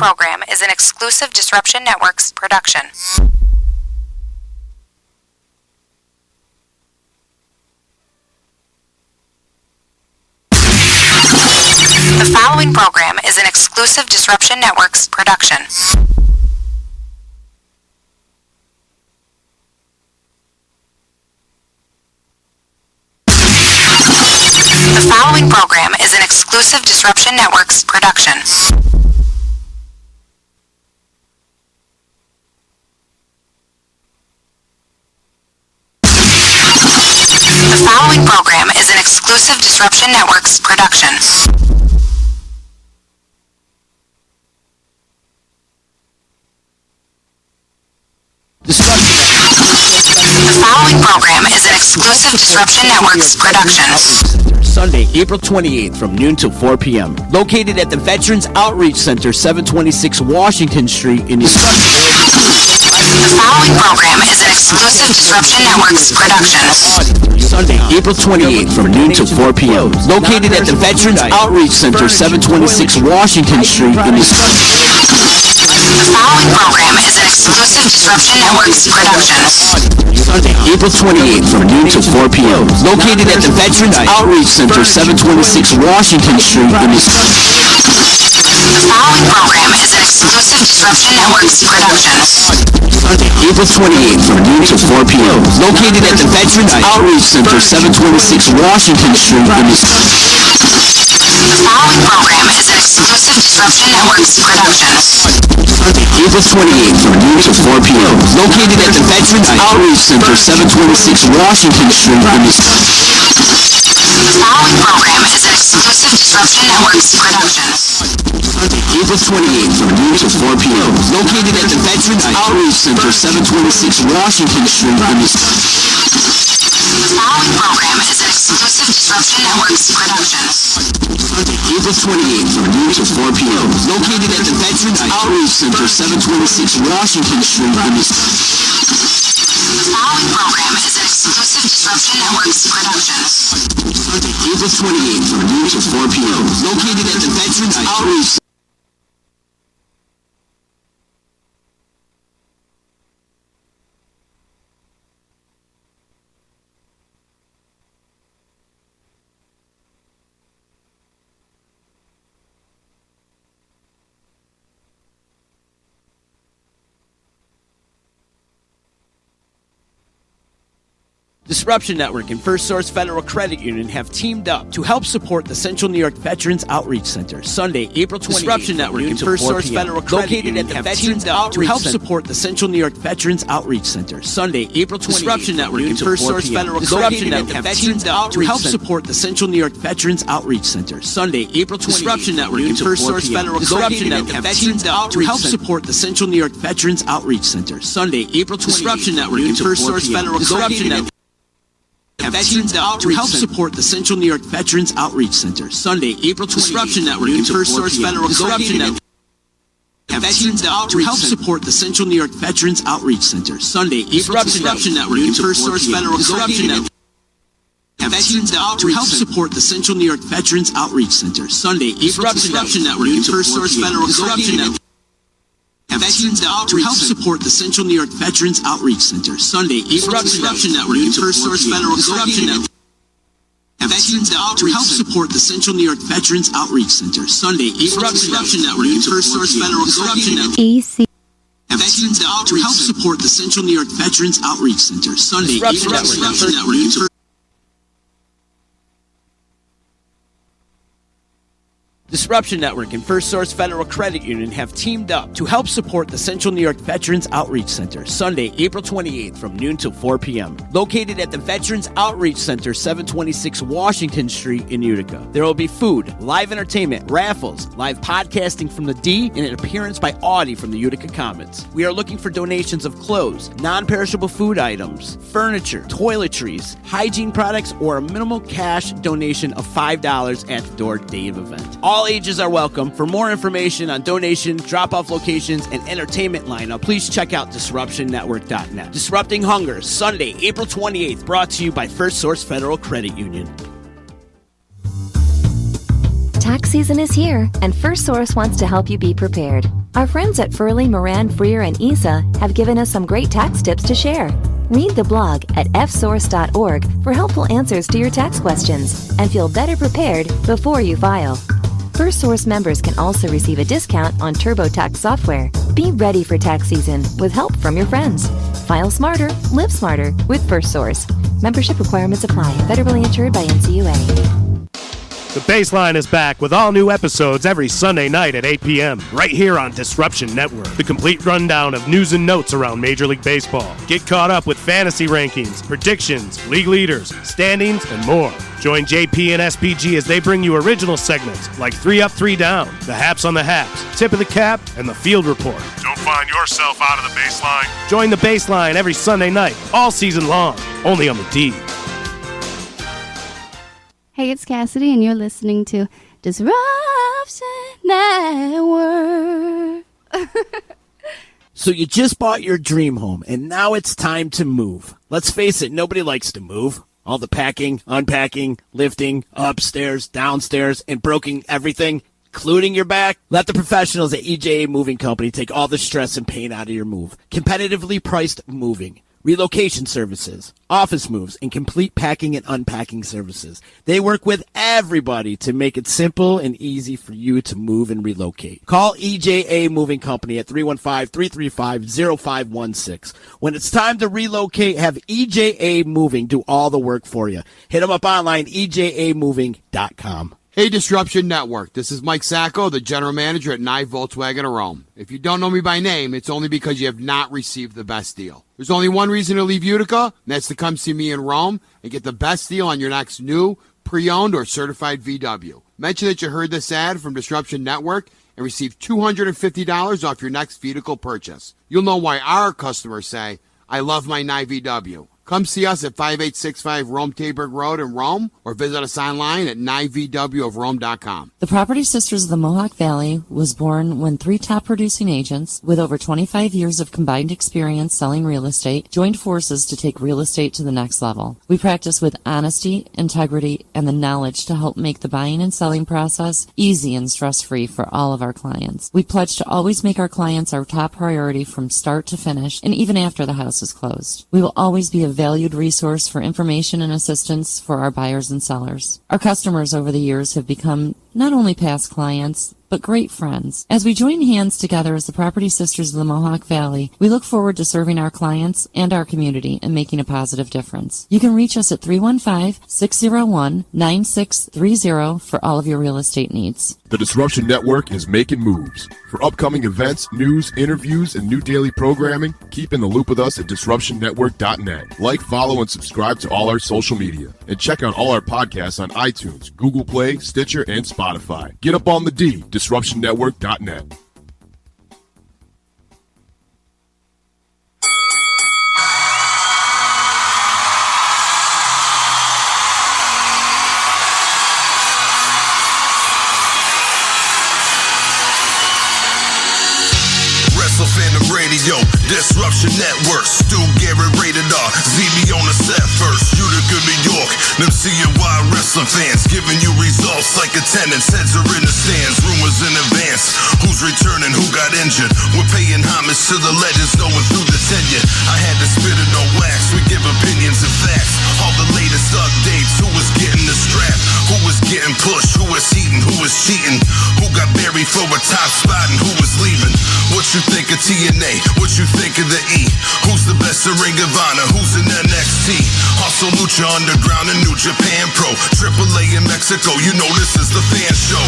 program is an exclusive Disruption Networks production. The following program is an exclusive Disruption Networks production. The following program is an exclusive Disruption Networks production. The following program is an exclusive Disruption Networks production. The following program is an exclusive Disruption Networks production. Sunday, April 28th from noon till 4 p.m. Located at the Veterans Outreach Center, 726 Washington Street in New York. The following program is an exclusive Disruption Networks production. Sunday, April 28th from noon till 4 p.m. Located at the Veterans Outreach Center, 726 Washington Street in New York. The following program is an exclusive Disruption Networks production. Sunday, April 28th from noon till 4 p.m. Located at the Veterans Outreach Center, 726 Washington Street in New York. The following program is an exclusive Disruption Networks production. Sunday, April 28th from noon till 4 p.m. Located at the Veterans Outreach Center, 726 Washington Street in New York. The following program is an exclusive Disruption Networks production. Sunday, April 28th from noon till 4 p.m. Located at the Veterans Outreach Center, 726 Washington Street in New York. The following program is an exclusive Disruption Networks production. Sunday, April 28th from noon till 4 p.m. Located at the Veterans Outreach Center, 726 Washington Street in New York. The following program is an exclusive Disruption Networks production. Sunday, April 28th from noon till 4 p.m. Located at the Veterans Outreach Center, 726 Washington Street in New York. The following program is an exclusive Disruption Networks production. Sunday, April 28th from noon till 4 p.m. Located at the Veterans Outreach. Disruption Network and First Source Federal Credit Union have teamed up to help support the Central New York Veterans Outreach Center. Sunday, April 28th. Disruption Network and First Source Federal Credit Union have teamed up to help support the Central New York Veterans Outreach Center. Sunday, April 28th. Disruption Network and First Source Federal Credit Union have teamed up to help support the Central New York Veterans Outreach Center. Sunday, April 28th. Disruption Network and First Source Federal Credit Union have teamed up to help support the Central New York Veterans Outreach Center. Sunday, April 28th. Disruption Network and First Source Federal Credit Union have teamed up to help support the Central New York Veterans Outreach Center. Sunday, April 28th. Disruption Network and First Source Federal Credit Union have teamed up to help support the Central New York Veterans Outreach Center. Sunday, April 28th. Disruption Network and First Source Federal Credit Union have teamed up to help support the Central New York Veterans Outreach Center. Sunday, April 28th. Disruption Network and First Source Federal Credit Union have teamed up to help support the Central New York Veterans Outreach Center. Sunday, April. Disruption Network and First Source Federal Credit Union have teamed up to help support the Central New York Veterans Outreach Center. Sunday, April. Disruption Network and First Source Federal Credit Union have teamed up to help support the Central New York Veterans Outreach Center. Sunday, April. Disruption Network and First Disruption Network and First Source Federal Credit Union have teamed up to help support the Central New York Veterans Outreach Center. Sunday, April 28th from noon till 4 p.m. Located at the Veterans Outreach Center, 726 Washington Street in Utica. There will be food, live entertainment, raffles, live podcasting from the D, and an appearance by Audie from the Utica Commons. We are looking for donations of clothes, non-perishable food items, furniture, toiletries, hygiene products, or a minimal cash donation of $5 at the door day of event. All ages are welcome. For more information on donation, drop-off locations, and entertainment lineup, please check out DisruptionNetwork.net. Disrupting Hunger, Sunday, April 28th, brought to you by First Source Federal Credit Union. Tax season is here, and First Source wants to help you be prepared. Our friends at Furley, Moran, Freer, and ESA have given us some great tax tips to share. Read the blog at fsource.org for helpful answers to your tax questions and feel better prepared before you file. First Source members can also receive a discount on TurboTax software. Be ready for tax season with help from your friends. File smarter, live smarter with First Source. Membership requirements apply. Federally insured by NCUA. The Baseline is back with all new episodes every Sunday night at 8 p.m. right here on Disruption Network. The complete rundown of news and notes around Major League Baseball. Get caught up with fantasy rankings, predictions, league leaders, standings, and more. Join JP and SPG as they bring you original segments like 3 Up, 3 Down, the Haps on the Haps, Tip of the Cap, and the Field Report. Don't find yourself out of the Baseline. Join the Baseline every Sunday night, all season long, only on the D. Hey, it's Cassidy, and you're listening to Disruption Network. So you just bought your dream home, and now it's time to move. Let's face it, nobody likes to move. All the packing, unpacking, lifting, upstairs, downstairs, and broking everything, including your back. Let the professionals at EJA Moving Company take all the stress and pain out of your move. Competitively priced moving, relocation services, office moves, and complete packing and unpacking services. They work with everybody to make it simple and easy for you to move and relocate. Call EJA Moving Company at 315-335-0516. When it's time to relocate, have EJA Moving do all the work for you. Hit them up online, ejamoving.com. Hey, Disruption Network. This is Mike Sacco, the general manager at Nye Volkswagen of Rome. If you don't know me by name, it's only because you have not received the best deal. There's only one reason to leave Utica, and that's to come see me in Rome and get the best deal on your next new, pre-owned, or certified VW. Mention that you heard this ad from Disruption Network and receive $250 off your next vehicle purchase. You'll know why our customers say, I love my Nye VW. Come see us at 5865 Rome Taberg Road in Rome, or visit us online at nyvwofrome.com. The Property Sisters of the Mohawk Valley was born when 3 top producing agents with over 25 years of combined experience selling real estate joined forces to take real estate to the next level. We practice with honesty, integrity, and the knowledge to help make the buying and selling process easy and stress-free for all of our clients. We pledge to always make our clients our top priority from start to finish, and even after the house is closed. We will always be a valued resource for information and assistance for our buyers and sellers. Our customers over the years have become not only past clients, but great friends. As we join hands together as the Property Sisters of the Mohawk Valley, we look forward to serving our clients and our community and making a positive difference. You can reach us at 315-601-9630 for all of your real estate needs. The Disruption Network is making moves. For upcoming events, news, interviews, and new daily programming, keep in the loop with us at DisruptionNetwork.net. Like, follow, and subscribe to all our social media. And check out all our podcasts on iTunes, Google Play, Stitcher, and Spotify. Get up on the D, DisruptionNetwork.net. Wrestle Fandom Radio, Disruption Network, Stu Garrett, Rated R, ZB on the set first, Utica, New York, them CNY wrestling fans, giving you results like attendance, heads are in the stands, rumors in advance, who's returning, who got injured, we're paying homage to the legends going through the tenure, I had to spit it no wax, we give opinions and facts, all the latest updates, who was getting the strap, who was getting pushed, who was heating, who was cheating, who got buried for a top spot and who was leaving, what you think of TNA, what you think of the E, who's the best in Ring of Honor, who's in NXT, also Lucha Underground and New Japan Pro, AAA in Mexico, you know this is the fan show,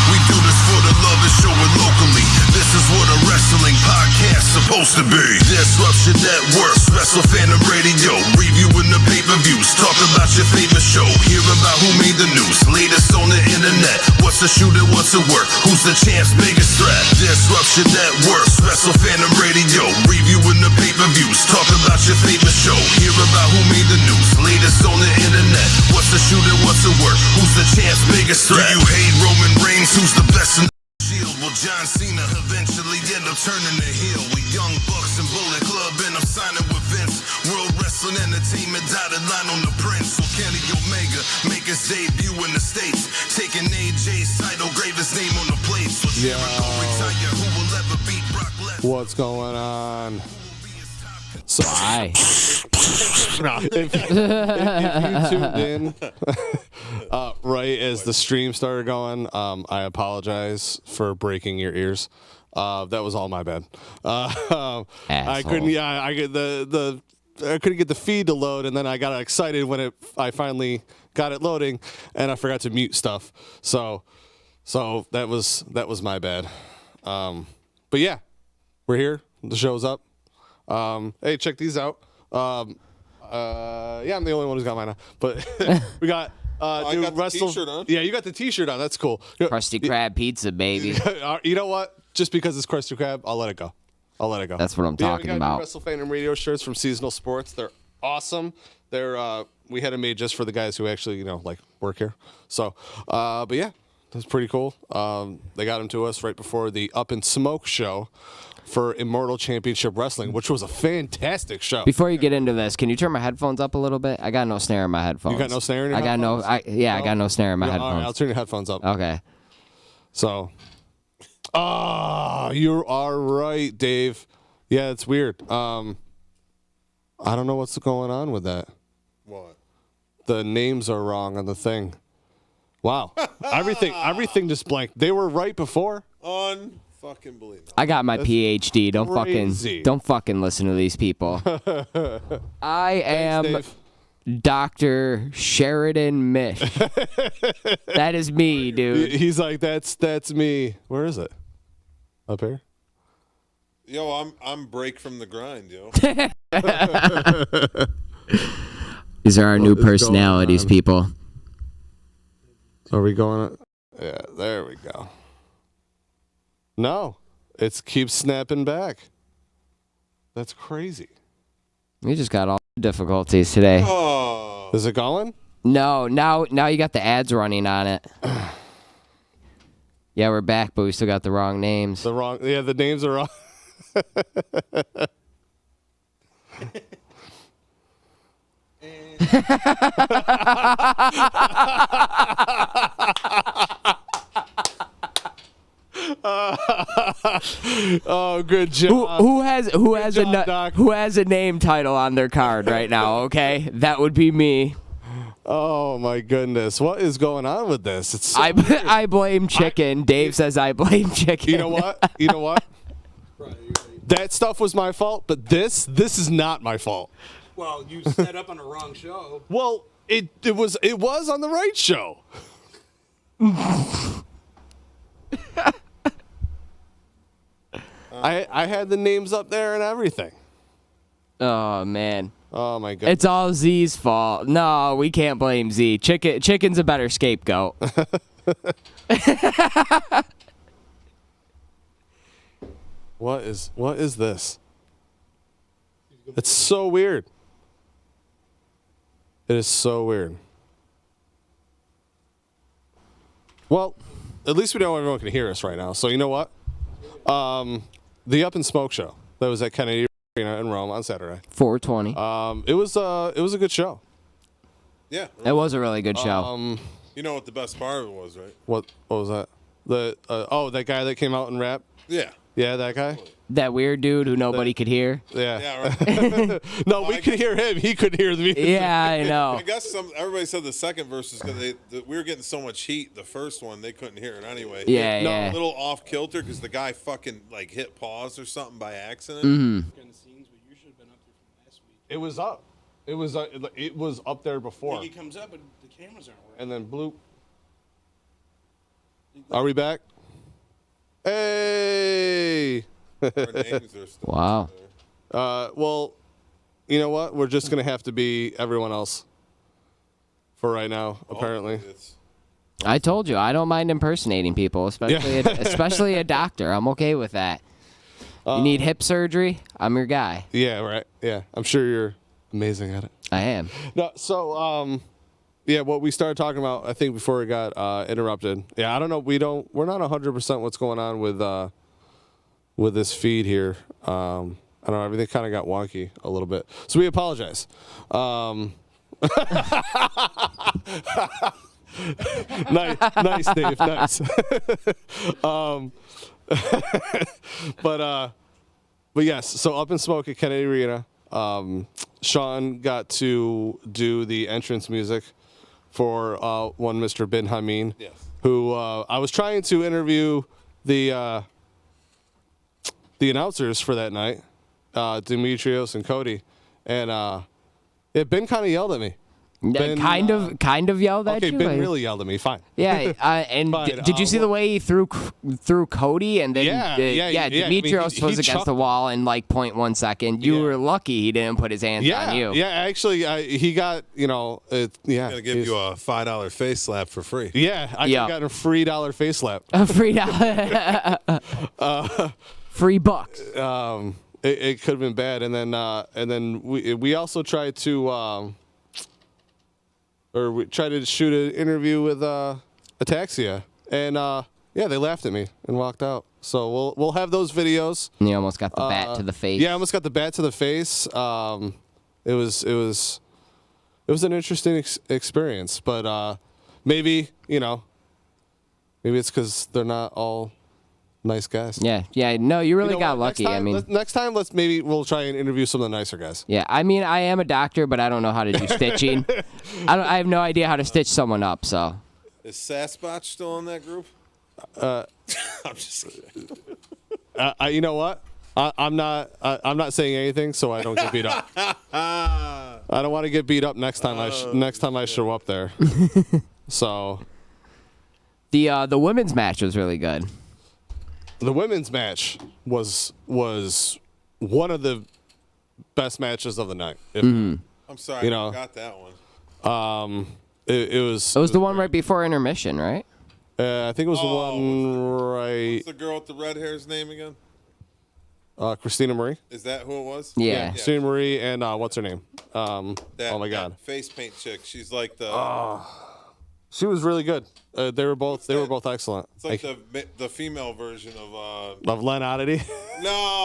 we do this for the love and show it locally, this is what a wrestling podcast's supposed to be, Disruption Network, Wrestle Fandom Radio, reviewing the pay-per-views, talk about your favorite show, hear about who made the news, latest on the internet, what's a shooter, what's a work, who's the champ's biggest threat, Disruption Network, Wrestle Fandom Radio, reviewing the pay-per-views, talk about your favorite show, hear about who made the news, latest on the internet, what's a shooter, what's a work, who's the champ's biggest threat, do you hate Roman Reigns, who's the best in the Shield, will John Cena eventually end up turning the heel, we Young Bucks and Bullet Club and I'm signing with Vince, World Wrestling Entertainment, dotted line on the Prince, so Kenny Omega, make his debut in the States. Taking AJ's title, grave his name on the plate. So Jericho retire, who will ever beat Brock Lesnar? What's going on? So, Why? if you tuned in right as the stream started going, I apologize for breaking your ears. That was all my bad. I couldn't. Yeah, I couldn't get the feed to load, and then I got excited when I finally got it loading, and I forgot to mute stuff. So that was my bad. But yeah, we're here. The show's up. Hey, check these out. Yeah, I'm the only one who's got mine on. But we got I got the t-shirt on. Yeah, you got the t-shirt on. That's cool. Krusty Krab pizza, baby. You know what? Just because it's Krusty Krab, I'll let it go. That's what I'm talking we got about. Wrestle Fandom Radio shirts from Seasonal Sports. They're awesome. They're we had them made just for the guys who actually work here. So, but yeah, that's pretty cool. They got them to us right before the Up in Smoke show for Immortal Championship Wrestling, which was a fantastic show. Before you get into this, can you turn my headphones up a little bit? I got no snare in my headphones. You got no snare in your headphones? I got no snare in my headphones. All right, I'll turn your headphones up. Okay. So, you are right, Dave. Yeah, it's weird. I don't know what's going on with that. What? The names are wrong on the thing. Wow. Everything just blanked. They were right before. Unfucking believable. I got my PhD. Crazy. Don't fucking listen to these people. I am Thanks, Dr. Sheridan Mish. That is me, dude. He's like, that's me. Where is it? Up here? Yo, I'm break from the grind, yo. These are our new personalities, people. Are we going? Yeah, there we go. No, it keeps snapping back. That's crazy. We just got all difficulties today. Oh. Is it going? No, now you got the ads running on it. Yeah, we're back, but we still got the wrong names. The names are wrong. Oh, good job. Who has a name title on their card right now? Okay, that would be me. Oh my goodness, what is going on with this? It's so I blame chicken. Dave says I blame chicken. You know what? That stuff was my fault, but this is not my fault. Well, you set up on the wrong show. Well, it was on the right show. I had the names up there and everything. Oh man. Oh my goodness. It's all Z's fault. No, we can't blame Z. Chicken's a better scapegoat. What is this? It's so weird. It is so weird. Well, at least we know everyone can hear us right now. So you know what? The Up in Smoke show that was at Kennedy Arena in Rome on Saturday. 420. It was a good show. Yeah. It was a really good show. You know what the best part of it was, right? What was that? That guy that came out and rapped? Yeah. Yeah, that guy? That weird dude who nobody could hear. Yeah. Yeah, right. No, we could hear him. He couldn't hear the music. Yeah, I know. I guess everybody said the second verse is because we were getting so much heat. The first one, they couldn't hear it anyway. Yeah. A little off kilter because the guy fucking hit pause or something by accident. Mm-hmm. It was up. It was up there before. He comes up, but the cameras aren't working. And then bloop. Are we back? Hey. Our names are still Wow. Well, you know what? We're just gonna have to be everyone else for right now. Apparently. I told you I don't mind impersonating people, especially a doctor. I'm okay with that. You need hip surgery? I'm your guy. Yeah. Right. Yeah. I'm sure you're amazing at it. I am. No. So yeah, what we started talking about, I think, before it got interrupted. Yeah, I don't know. We're not 100% what's going on with this feed here. I don't know. Everything kind of got wonky a little bit, so we apologize. nice, Dave. Nice. But yes. So Up in Smoke at Kennedy Arena. Sean got to do the entrance music for one Mr. Bin Hameen, who I was trying to interview the announcers for that night, Demetrios and Cody, and Ben kind of yelled at me. Ben, kind of yelled at you. Okay, Ben really yelled at me. Fine. Yeah, and did you see the way he threw Cody and then Demetrios was against the wall in like 0.1 second. You were lucky he didn't put his hands on you. Yeah, actually, he got Gonna give you a $5 face slap for free. Yeah, I got a free $1 face slap. A free $1. Free bucks. It could have been bad, and then we also tried to. Or we tried to shoot an interview with Ataxia, and they laughed at me and walked out. So we'll have those videos. And you almost got the bat to the face. Yeah, I almost got the bat to the face. It was an interesting experience, but maybe it's because they're not all nice guys. Yeah. No, you really got lucky. Next time, we'll try and interview some of the nicer guys. Yeah, I mean, I am a doctor, but I don't know how to do stitching. I have no idea how to stitch someone up. So, is Sasquatch still in that group? I'm just kidding. You know what? I'm not saying anything, so I don't get beat up. I don't want to get beat up next time. Next time I show up there. So, the women's match was really good. The women's match was one of the best matches of the night. I'm sorry, I got that one. It was the one right before intermission, right? I think it was the one right. What's the girl with the red hair's name again? Christina Marie. Is that who it was? Yeah. Christina Marie and what's her name? Oh my God. Face paint chick. She's like the. She was really good. They were both excellent. It's like the female version of Len Oddity. No,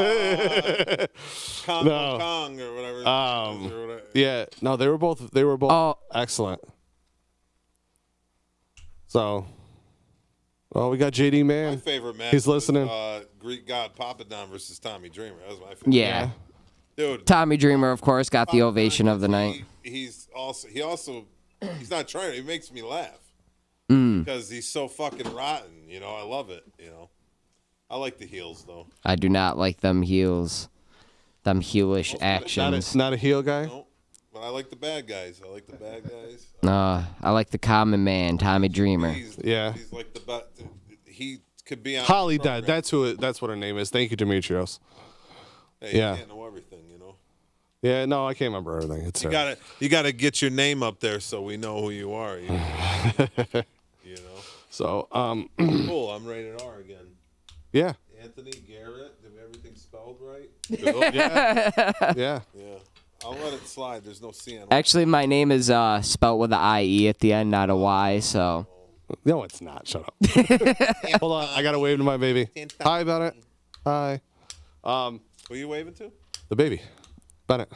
Kong or whatever. Yeah, no, they were both excellent. So, we got JD Man. My favorite match. He's listening. Was, Greek God Papadon versus Tommy Dreamer. That was my favorite. Yeah. Dude. Tommy Dreamer, of course, got the ovation of the night. He's not trying. He makes me laugh because he's so fucking rotten. I love it. I like the heels though. I do not like them heels, them heelish actions. Not a heel guy. No, but I like the bad guys. I like the common man, Tommy Dreamer. He's like the best. He could be on Holly Dead. That's what her name is. Thank you, Demetrios. Hey, you can't know everything, Yeah, no, I can't remember everything. You gotta get your name up there so we know who you are. So, cool. I'm rated R again. Yeah. Anthony Garrett. Did everything spelled right? Yeah. I'll let it slide. There's no C on it. Actually, my name is spelled with an I-E at the end, not a Y. So. No, it's not. Shut up. Hold on. I gotta wave to my baby. Hi, Bennett. Hi. Who are you waving to? The baby. Bennett.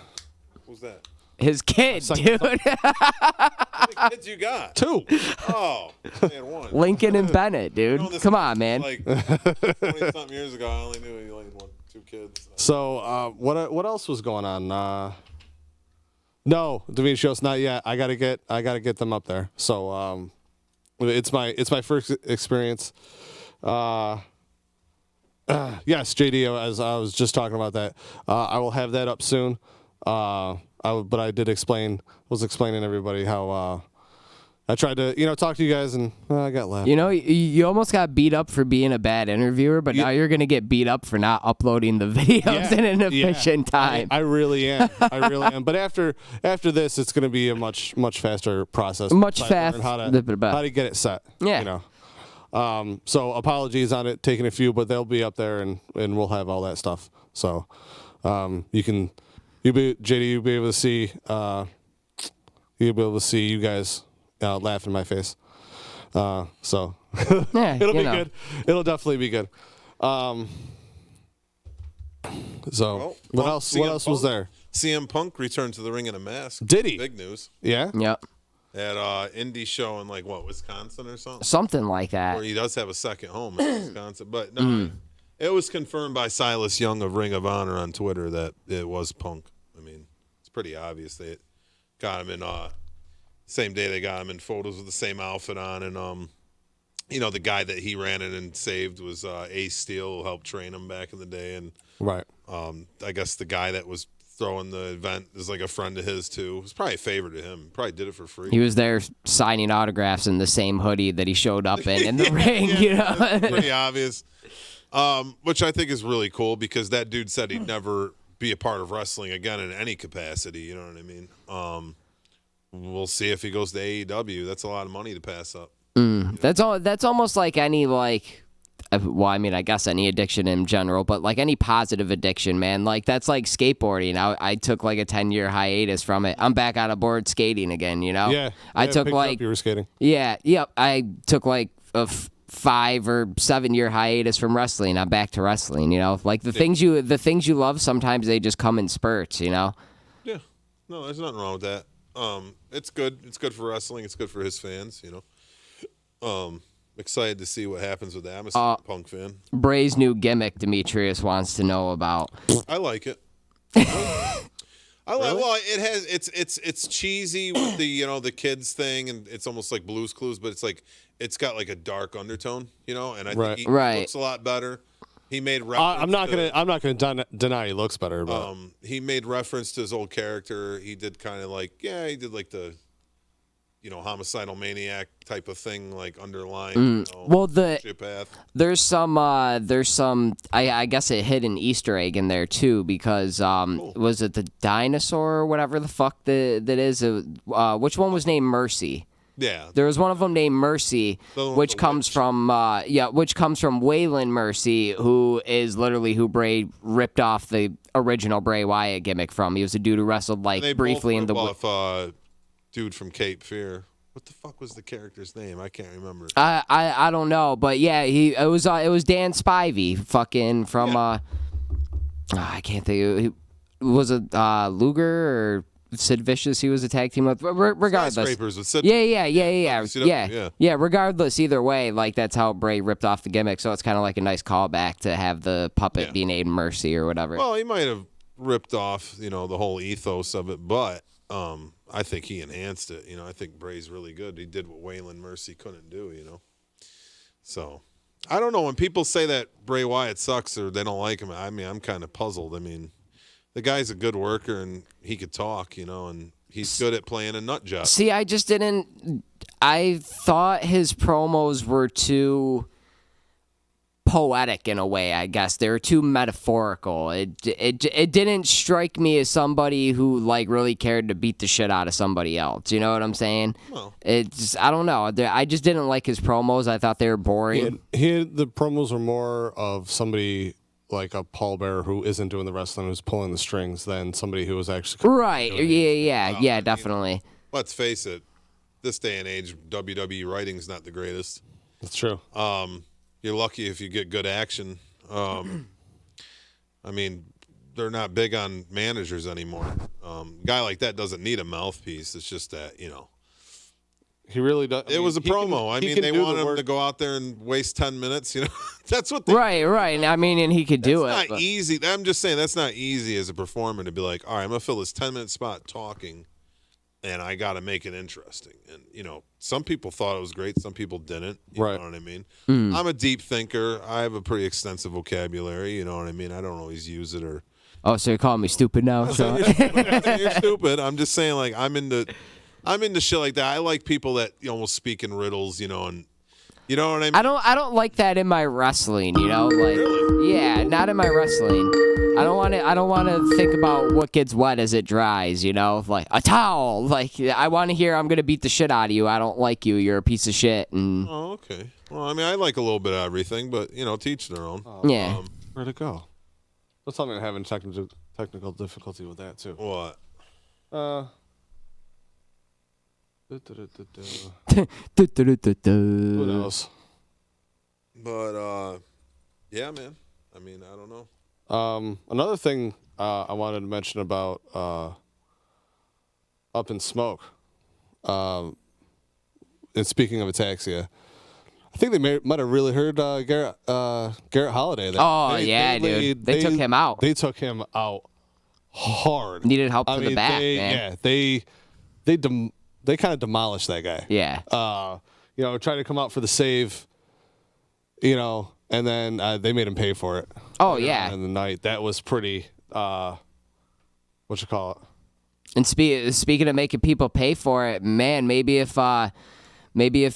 Who's that? His kid, dude. How many kids you got? 2. Oh, I had 1. Lincoln and Bennett, dude. Come on, man. Like 20-something years ago, I only knew he only had 2 kids. So, what else was going on? No, Demetrios, not yet. I gotta get them up there. So, it's my first experience. Yes, JD, as I was just talking about that, I will have that up soon. But I was explaining to everybody how I tried to, talk to you guys, and I got laughed. You almost got beat up for being a bad interviewer, but now you're going to get beat up for not uploading the videos in an efficient time. I really am. But after this, it's going to be a much faster process. Much faster. How to get it set. Yeah. So apologies on it taking a few, but they'll be up there, and we'll have all that stuff. So JD, you'll be able to see you guys laugh in my face. So it'll be good. It'll definitely be good. So what else was there? CM Punk returned to the ring in a mask. Did he? Big news. Yeah? Yep. At indie show in Wisconsin or something? Something like that. Or he does have a second home in Wisconsin. But no, it was confirmed by Silas Young of Ring of Honor on Twitter that it was Punk. I mean, it's pretty obvious. They got him in same day they got him in photos with the same outfit on. And, the guy that he ran in and saved was Ace Steel, who helped train him back in the day. And right. I guess the guy that was throwing the event is like a friend of his too. It was probably a favor to him. Probably did it for free. He was there signing autographs in the same hoodie that he showed up in the ring. Pretty obvious. Which I think is really cool because that dude said he'd never be a part of wrestling again in any capacity. You know what I mean? We'll see if he goes to AEW. That's a lot of money to pass up. That's almost like any I guess any addiction in general, but like any positive addiction, man. Like that's like skateboarding. I took like a 10-year hiatus from it. I'm back on a board skating again, Yeah. I took you were skating. Yeah, yep. I took like a 5 or 7 year hiatus from wrestling. I'm back to wrestling, Like the things you love, sometimes they just come in spurts, Yeah. No, there's nothing wrong with that. It's good. It's good for wrestling. It's good for his fans, Excited to see what happens with that. I'm a Punk fan. Bray's new gimmick, Demetrius wants to know about. I like it. Well, it has it's cheesy with the kids thing, and it's almost like Blue's Clues, but it's got like a dark undertone, and I think he looks a lot better. He made reference. I'm not gonna deny he looks better, but he made reference to his old character. He did kind of he did like the homicidal maniac type of thing, like underlying. Well, there's some I guess a hidden Easter egg in there too, because was it the dinosaur or whatever the fuck that is? Which one was named Mercy? Yeah, there was one of them named Mercy, which comes from Waylon Mercy, who is literally who Bray ripped off the original Bray Wyatt gimmick from. He was a dude who wrestled briefly in the. Dude from Cape Fear. What the fuck was the character's name? I can't remember. I don't know, but yeah, it was Dan Spivey, fucking from I can't think. Was it Luger or Sid Vicious? He was a tag team with. Regardless, Skyscrapers with Sid. Yeah. Regardless, either way, like that's how Bray ripped off the gimmick. So it's kind of like a nice callback to have the puppet be named Mercy or whatever. Well, he might have ripped off, the whole ethos of it, but I think he enhanced it. I think Bray's really good. He did what Waylon Mercy couldn't do, So, I don't know. When people say that Bray Wyatt sucks or they don't like him, I mean, I'm kind of puzzled. I mean, the guy's a good worker and he could talk, and he's good at playing a nut job. See, I thought his promos were too poetic in a way, I guess. They were too metaphorical. It didn't strike me as somebody who really cared to beat the shit out of somebody else. You know what I'm saying? Well, I don't know. I just didn't like his promos. I thought they were boring. The promos were more of somebody like a pallbearer who isn't doing the wrestling, who's pulling the strings, than somebody who was actually right. Yeah, definitely. Let's face it. This day and age, WWE writing's not the greatest. That's true. You're lucky if you get good action. I mean, they're not big on managers anymore. A guy like that doesn't need a mouthpiece. It's just that, He really does. It was a promo. They wanted him to go out there and waste 10 minutes. That's what they Right. I mean, and he could do it. That's not easy. I'm just saying that's not easy as a performer to be like, all right, I'm going to fill this 10-minute spot talking, and I got to make it interesting. And, some people thought it was great. Some people didn't. You know what I mean? I'm a deep thinker. I have a pretty extensive vocabulary. You know what I mean? I don't always use it or. Oh, so you're calling me stupid now? So. You're stupid. I'm just saying, I'm into shit like that. I like people that almost speak in riddles, and you know what I mean. I don't like that in my wrestling, Really? Yeah, not in my wrestling. I don't want to think about what gets wet as it dries, like a towel. Like I want to hear I'm gonna beat the shit out of you. I don't like you. You're a piece of shit. And oh, okay. Well, I mean, I like a little bit of everything, but teach their own. Yeah. Where'd it go? What's something having technical difficulty with that too? What? Who knows? But yeah, man. I mean, I don't know. Another thing I wanted to mention about Up in Smoke. And speaking of Ataxia, I think they might have really heard Garrett Holiday there. Oh, dude. They took him out. They took him out hard. Needed help to the back, man. Yeah, they kind of demolished that guy. Yeah. Tried to come out for the save, and then they made him pay for it. Oh, yeah. In the night. That was pretty, what you call it? And speaking of making people pay for it, man, maybe if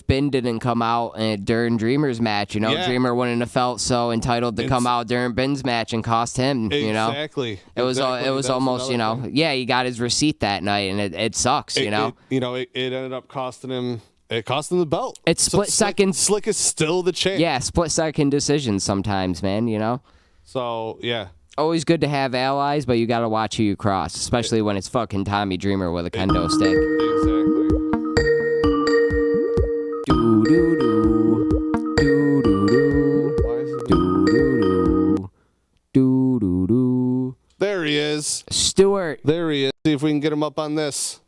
Ben didn't come out during Dreamer's match, Dreamer wouldn't have felt so entitled to come out during Ben's match and cost him, Exactly. It was almost, he got his receipt that night, and it sucks, It ended up costing him. It cost him the belt. It's split second. Slick is still the champ. Yeah, split second decisions sometimes, man. So yeah. Always good to have allies, but you got to watch who you cross, especially when it's fucking Tommy Dreamer with a kendo stick. Exactly. Do do do do do do do do do do do. There he is, Stuart. There he is. See if we can get him up on this.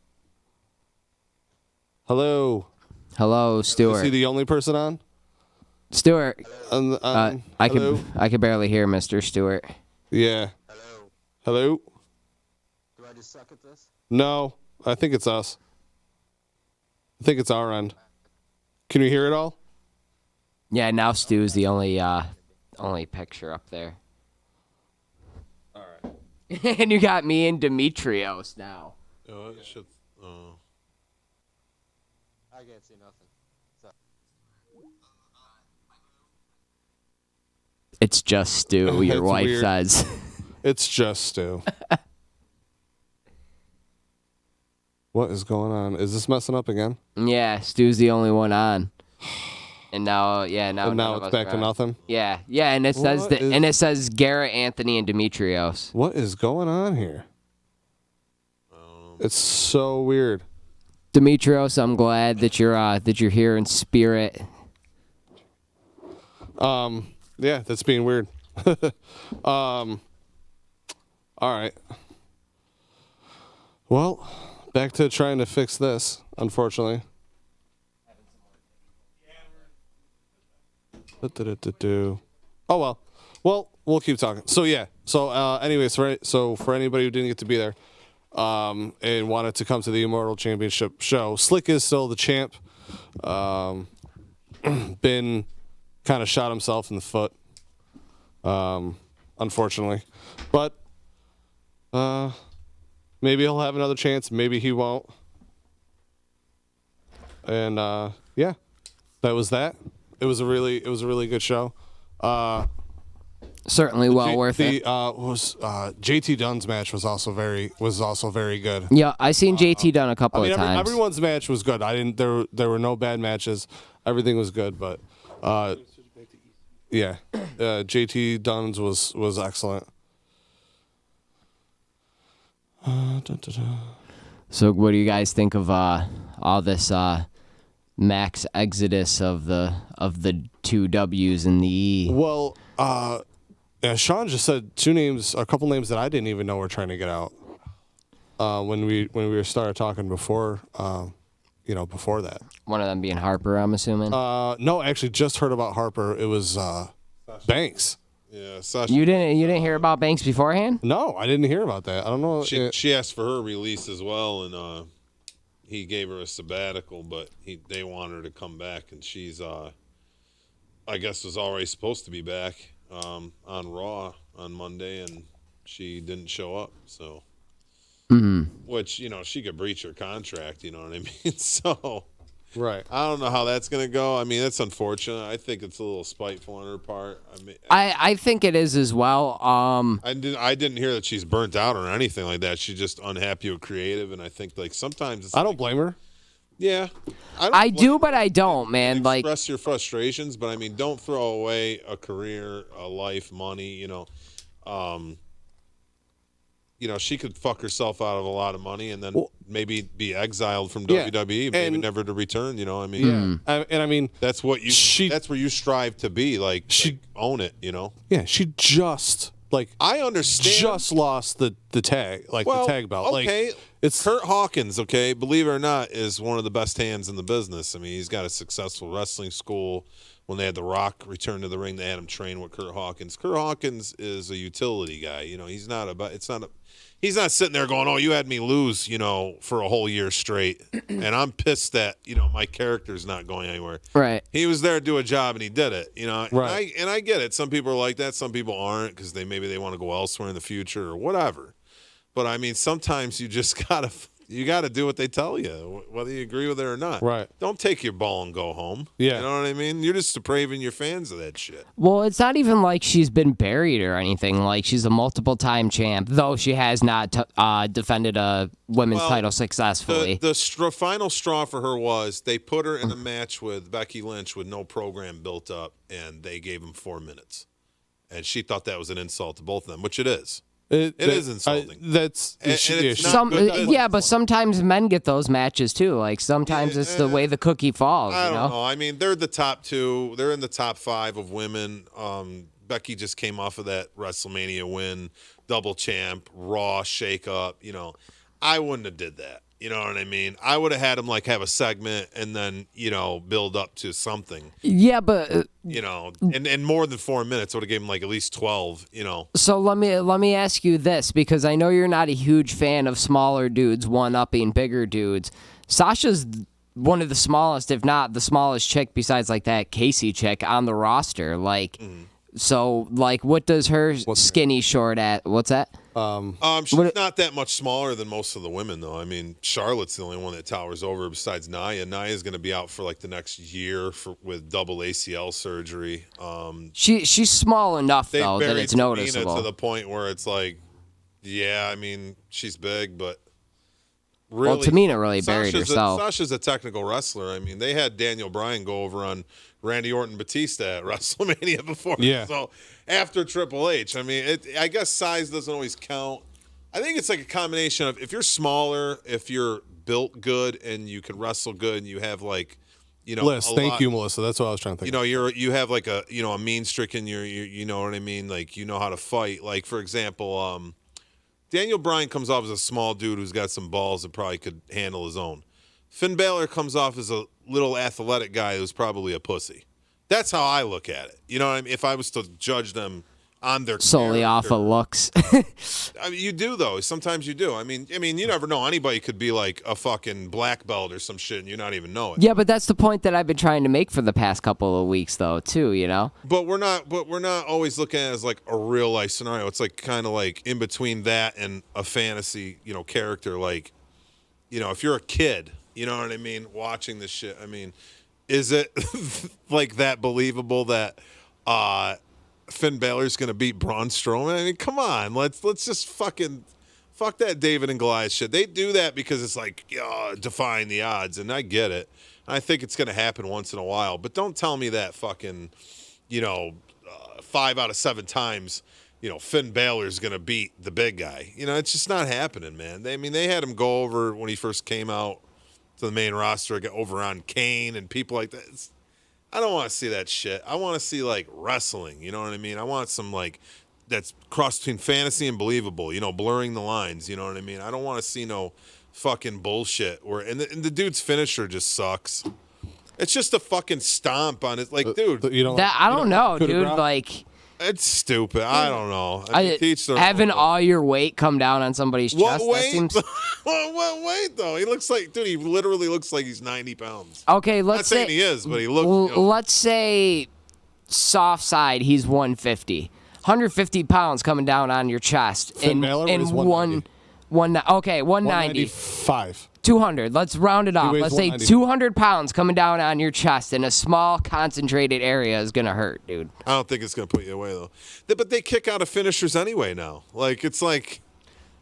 Hello, Stuart. Is he the only person on? Stuart. I could barely hear Mr. Stewart. Yeah. Hello. Do I just suck at this? No, I think it's us. I think it's our end. Can you hear it all? Yeah, now Stu's the only picture up there. All right. And you got me and Demetrios now. Oh, it should. I can't see nothing. So. It's just Stu, your wife weird. says. It's just Stu. What is going on? Is this messing up again? Yeah, Stu's the only one on. And now it's back to nothing. Yeah, and it says Garrett, Anthony, and Demetrios. What is going on here? It's so weird. Demetrios, I'm glad that you're here in spirit. Yeah, that's being weird. All right. Well, back to trying to fix this, unfortunately. Oh, well. Well, we'll keep talking. So, yeah. So, anyways, right. So, for anybody who didn't get to be there and wanted to come to the Immortal Championship show, Slick is still the champ. Been kind of shot himself in the foot, unfortunately. But maybe he'll have another chance. Maybe he won't. And yeah, that was that. It was a really good show. Certainly well worth it. JT Dunn's match was also very good. Yeah, I seen JT Dunn a couple of times. Everyone's match was good. There were no bad matches. Everything was good, but yeah, JT Dunn's was excellent. So, what do you guys think of all this max exodus of the two W's and the E? Well, Sean just said a couple names that I didn't even know were trying to get out when we started talking before. Before that. One of them being Harper, I'm assuming. No, actually, just heard about Harper. It was Banks. Yeah, Sasha. You didn't hear about Banks beforehand? No, I didn't hear about that. I don't know. She asked for her release as well, and he gave her a sabbatical, but they want her to come back, and she's I guess was already supposed to be back on Raw on Monday, and she didn't show up. So, which she could breach her contract. You know what I mean? So. Right. I don't know how that's going to go. I mean, that's unfortunate. I think it's a little spiteful on her part. I think it is as well. I didn't hear that she's burnt out or anything like that. She's just unhappy with creative, and I think sometimes I don't blame her. Yeah. I do, but I don't, man. Express your frustrations, but I mean, don't throw away a career, a life, money, she could fuck herself out of a lot of money and then maybe be exiled from WWE, maybe never to return. I mean, I mean, that's what that's where you strive to be. Own it. Yeah, she just like I understand. Just lost the tag, the tag belt. Okay, like, it's Kurt Hawkins. Okay, believe it or not, is one of the best hands in the business. I mean, he's got a successful wrestling school. When they had The Rock return to the ring, they had him train with Kurt Hawkins. Kurt Hawkins is a utility guy. You know, he's not he's not sitting there going, "Oh, you had me lose," you know, for a whole year straight, and I'm pissed that my character's not going anywhere. Right. He was there to do a job, and he did it. You know, right. And I get it. Some people are like that. Some people aren't because maybe they want to go elsewhere in the future or whatever. But I mean, sometimes you just gotta do what they tell you, whether you agree with it or not. Right. Don't take your ball and go home. Yeah. You know what I mean? You're just depraving your fans of that shit. Well, it's not even like she's been buried or anything. Like, she's a multiple-time champ, though she has not defended a women's title successfully. The final straw for her was they put her in a match with Becky Lynch with no program built up, and they gave him 4 minutes. And she thought that was an insult to both of them, which it is. It is insulting. But sometimes men get those matches too. Like, sometimes it's the way the cookie falls. I don't know. I mean, they're the top 2. They're in the top 5 of women. Becky just came off of that WrestleMania win, double champ, Raw shake-up. You know, I wouldn't have did that. You know what I mean? I would have had him have a segment and then build up to something. Yeah, but and more than 4 minutes. I would have gave him at least 12. So let me ask you this, because I know you're not a huge fan of smaller dudes one-upping bigger dudes. Sasha's one of the smallest, if not the smallest chick besides that Casey chick on the roster. So what does her skinny short at? What's that? She's not that much smaller than most of the women, though. I mean, Charlotte's the only one that towers over besides Nia. Nia's going to be out for the next year with double ACL surgery. She's small enough though that it's noticeable to the point where it's yeah, I mean, she's big, but really, well, Tamina really buried herself. Sasha's a technical wrestler. I mean, they had Daniel Bryan go over on Randy Orton Batista at WrestleMania before. Yeah. So after Triple H, I mean, I guess size doesn't always count. I think it's a combination of if you're smaller, if you're built good and you can wrestle good and you have Bliss, thank you, Melissa. That's what I was trying to think. You have a mean streak in your you know what I mean? You know how to fight. For example, Daniel Bryan comes off as a small dude who's got some balls and probably could handle his own. Finn Balor comes off as a little athletic guy who's probably a pussy. That's how I look at it. You know what I mean? If I was to judge them on their solely off of looks. I mean, you do, though. Sometimes you do. I mean, you never know. Anybody could be a fucking black belt or some shit and you not even know it. Yeah, but that's the point that I've been trying to make for the past couple of weeks, though, too, But we're not always looking at it as a real life scenario. It's kind of in between that and a fantasy, character. If you're a kid, you know what I mean, watching this shit, I mean, is it that believable that Finn Balor's going to beat Braun Strowman? I mean, come on. Let's just fuck that David and Goliath shit. They do that because it's defying the odds, and I get it. I think it's going to happen once in a while, but don't tell me that fucking, 5 out of 7 times, Finn Balor's going to beat the big guy. It's just not happening, man. They had him go over when he first came out to the main roster, get over on Kane and people like that. I don't want to see that shit. I want to see wrestling. You know what I mean? I want some that's cross between fantasy and believable. Blurring the lines. You know what I mean? I don't want to see no fucking bullshit. And the dude's finisher just sucks. It's just a fucking stomp on it. Dude, I don't know, dude. It's stupid. I don't know. Having all your weight come down on somebody's chest. What weight? That seems... What weight though? He looks he literally looks like he's 90 pounds. Okay, I'm not saying he is, but he looks. Let's say soft side, he's 150. 150 pounds coming down on your chest. Finn Balor is 190. 190. 195. 200. Let's round it off. Let's say 190. 200 pounds coming down on your chest in a small, concentrated area is going to hurt, dude. I don't think it's going to put you away, though. But they kick out of finishers anyway now.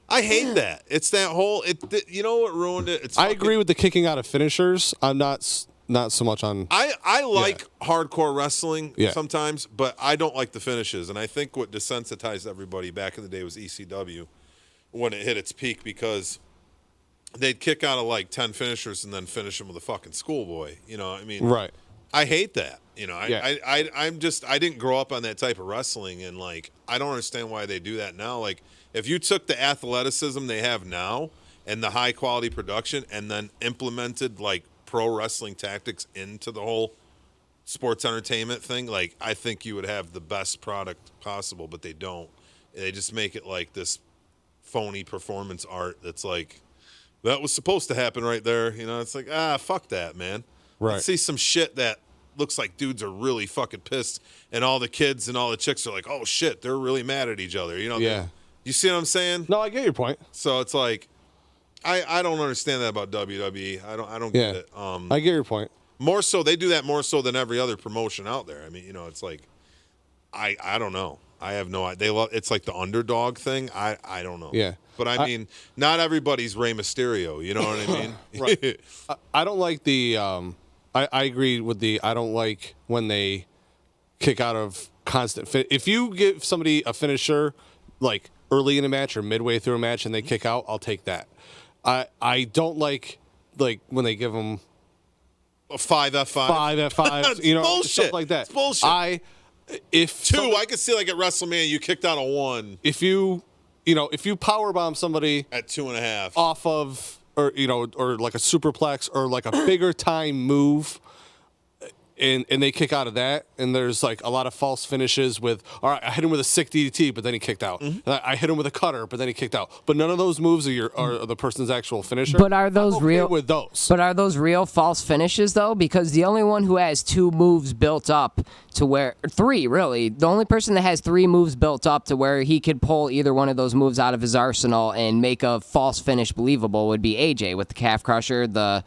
I hate that. It's that whole, you know what ruined it? I agree with the kicking out of finishers. I'm not so much on. I like hardcore wrestling sometimes, but I don't like the finishes. And I think what desensitized everybody back in the day was ECW when it hit its peak, because they'd kick out of 10 finishers and then finish them with a fucking schoolboy. You know what I mean? Right. I hate that. You know, I'm just, I didn't grow up on that type of wrestling, and like, I don't understand why they do that now. Like, if you took the athleticism they have now and the high quality production and then implemented like pro wrestling tactics into the whole sports entertainment thing, like, I think you would have the best product possible, but they don't. They just make it like this phony performance art that's like, that was supposed to happen right there. You know, it's like, fuck that, man. Right. Let's see some shit that looks like dudes are really fucking pissed, and all the kids and all the chicks are like, oh shit, they're really mad at each other. You know? Yeah. You see what I'm saying? No, I get your point. So it's like, I don't understand that about WWE. I don't get it. I get your point. More so, they do that more so than every other promotion out there. I mean, you know, it's like, I don't know. I have no idea. It's like the underdog thing. I don't know. Yeah. But I mean, not everybody's Rey Mysterio. You know what I mean? Right. I don't like the. I agree with the. I don't like when they kick out of constant. If you give somebody a finisher, like early in a match or midway through a match, and they kick out, I'll take that. I don't like when they give them a 5F5. 5F5. You know, bullshit. stuff like that. It's bullshit. If I could see like at WrestleMania, you kicked out a 1. If you powerbomb somebody at 2.5 off of, or like a superplex or like a bigger time move, and they kick out of that, and there's like a lot of false finishes with, all right, I hit him with a sick DDT, but then he kicked out. Mm-hmm. And I hit him with a cutter, but then he kicked out. But none of those moves are the person's actual finisher. But are those I'm okay real with those? But are those real false finishes though? Because the only one who has 2 moves built up to where 3 really, the only person that has 3 moves built up to where he could pull either one of those moves out of his arsenal and make a false finish believable would be AJ with the calf crusher, the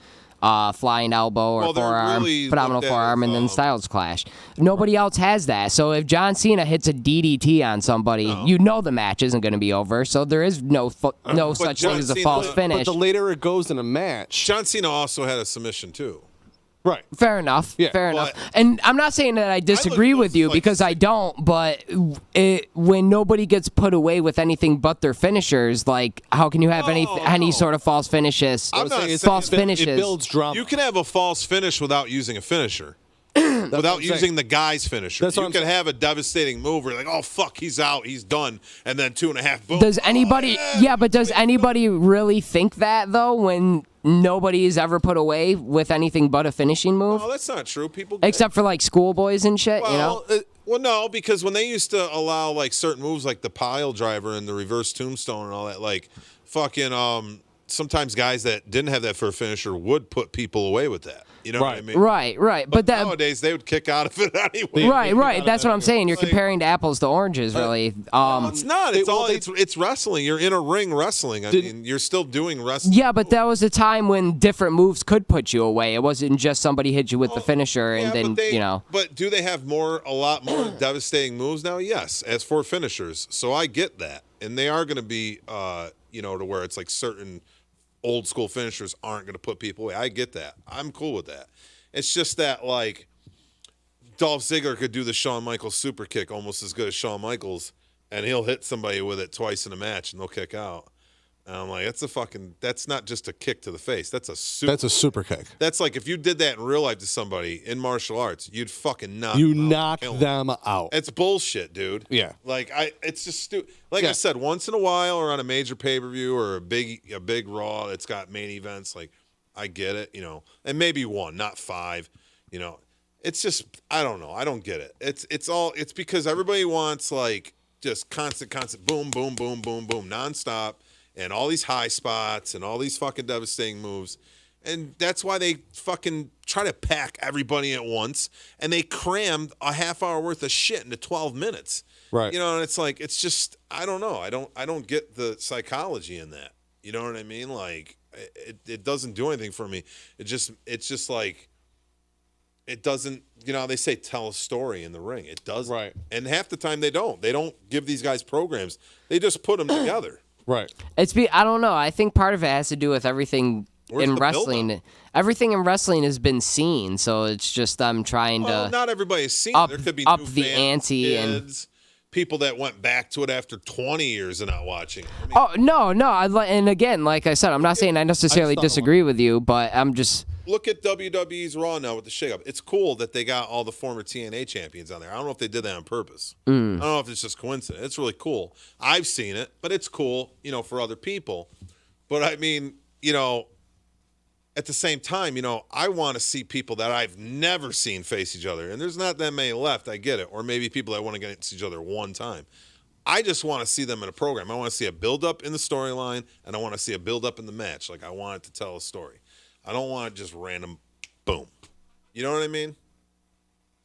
flying elbow or forearm, phenomenal forearm, and then Styles Clash. Nobody else has that. So if John Cena hits a DDT on somebody, you know the match isn't going to be over. So there is no such thing as a false finish. But the later it goes in a match, John Cena also had a submission too. Right. Fair enough. Yeah. Fair enough. And I'm not saying that I disagree with you because I don't, but when nobody gets put away with anything but their finishers, like how can you have any sort of false finishes? I'm not saying false finishes. It builds drama. You can have a false finish without using a finisher. Without using the guy's finisher. You can have a devastating move where you're like, oh, fuck, he's out, he's done, and then 2.5, boom. Does anybody, but does anybody really think that, though, when nobody is ever put away with anything but a finishing move? No, that's not true. People except for, like, schoolboys and shit, you know? Well, no, because when they used to allow, like, certain moves like the pile driver and the reverse tombstone and all that, like, fucking, sometimes guys that didn't have that for a finisher would put people away with that. You know what I mean? Right. But nowadays, they would kick out of it anyway. Right. That's what I'm saying. You're comparing to apples to oranges, really. No, it's not. It's wrestling. You're in a ring wrestling. I mean, you're still doing wrestling. Yeah, but that was a time when different moves could put you away. It wasn't just somebody hit you with the finisher and then, you know. But do they have a lot more devastating moves now? Yes, as for finishers. So I get that. And they are going to be, to where it's like certain old school finishers aren't going to put people away. I get that. I'm cool with that. It's just that, like, Dolph Ziggler could do the Shawn Michaels super kick almost as good as Shawn Michaels, and he'll hit somebody with it twice in a match and they'll kick out. And I'm like, that's not just a kick to the face. That's a super kick. That's like if you did that in real life to somebody in martial arts, you'd fucking knock them out. It's bullshit, dude. Yeah. Like it's just stupid. Like I said, once in a while or on a major pay-per-view or a big Raw that's got main events, like I get it, and maybe 1, not 5, It's just I don't know. I don't get it. It's because everybody wants like just constant boom, boom, boom, boom, boom, nonstop. And all these high spots and all these fucking devastating moves. And that's why they fucking try to pack everybody at once. And they crammed a half hour worth of shit into 12 minutes. Right. And it's like, it's just, I don't know. I don't get the psychology in that. You know what I mean? Like, it doesn't do anything for me. It's just like, it doesn't, they say tell a story in the ring. It doesn't. Right. And half the time they don't. They don't give these guys programs. They just put them together. Right. I don't know. I think part of it has to do with everything in wrestling. Everything in wrestling has been seen, so it's just I'm trying to. Not everybody's seen. There could be up new the fans, ante kids, and people that went back to it after 20 years of not watching. No. And again, like I said, I'm not saying I necessarily disagree with you, but I'm just. look at WWE's Raw now with the shakeup. It's cool that they got all the former TNA champions on there. I don't know if they did that on purpose. I don't know if it's just coincidence. It's really cool. I've seen it, but it's cool, for other people. But I mean, at the same time, I want to see people that I've never seen face each other. And there's not that many left, I get it. Or maybe people that want to get against each other one time. I just want to see them in a program. I want to see a build-up in the storyline, and I want to see a build-up in the match. Like, I want it to tell a story. I don't want just random boom. You know what I mean?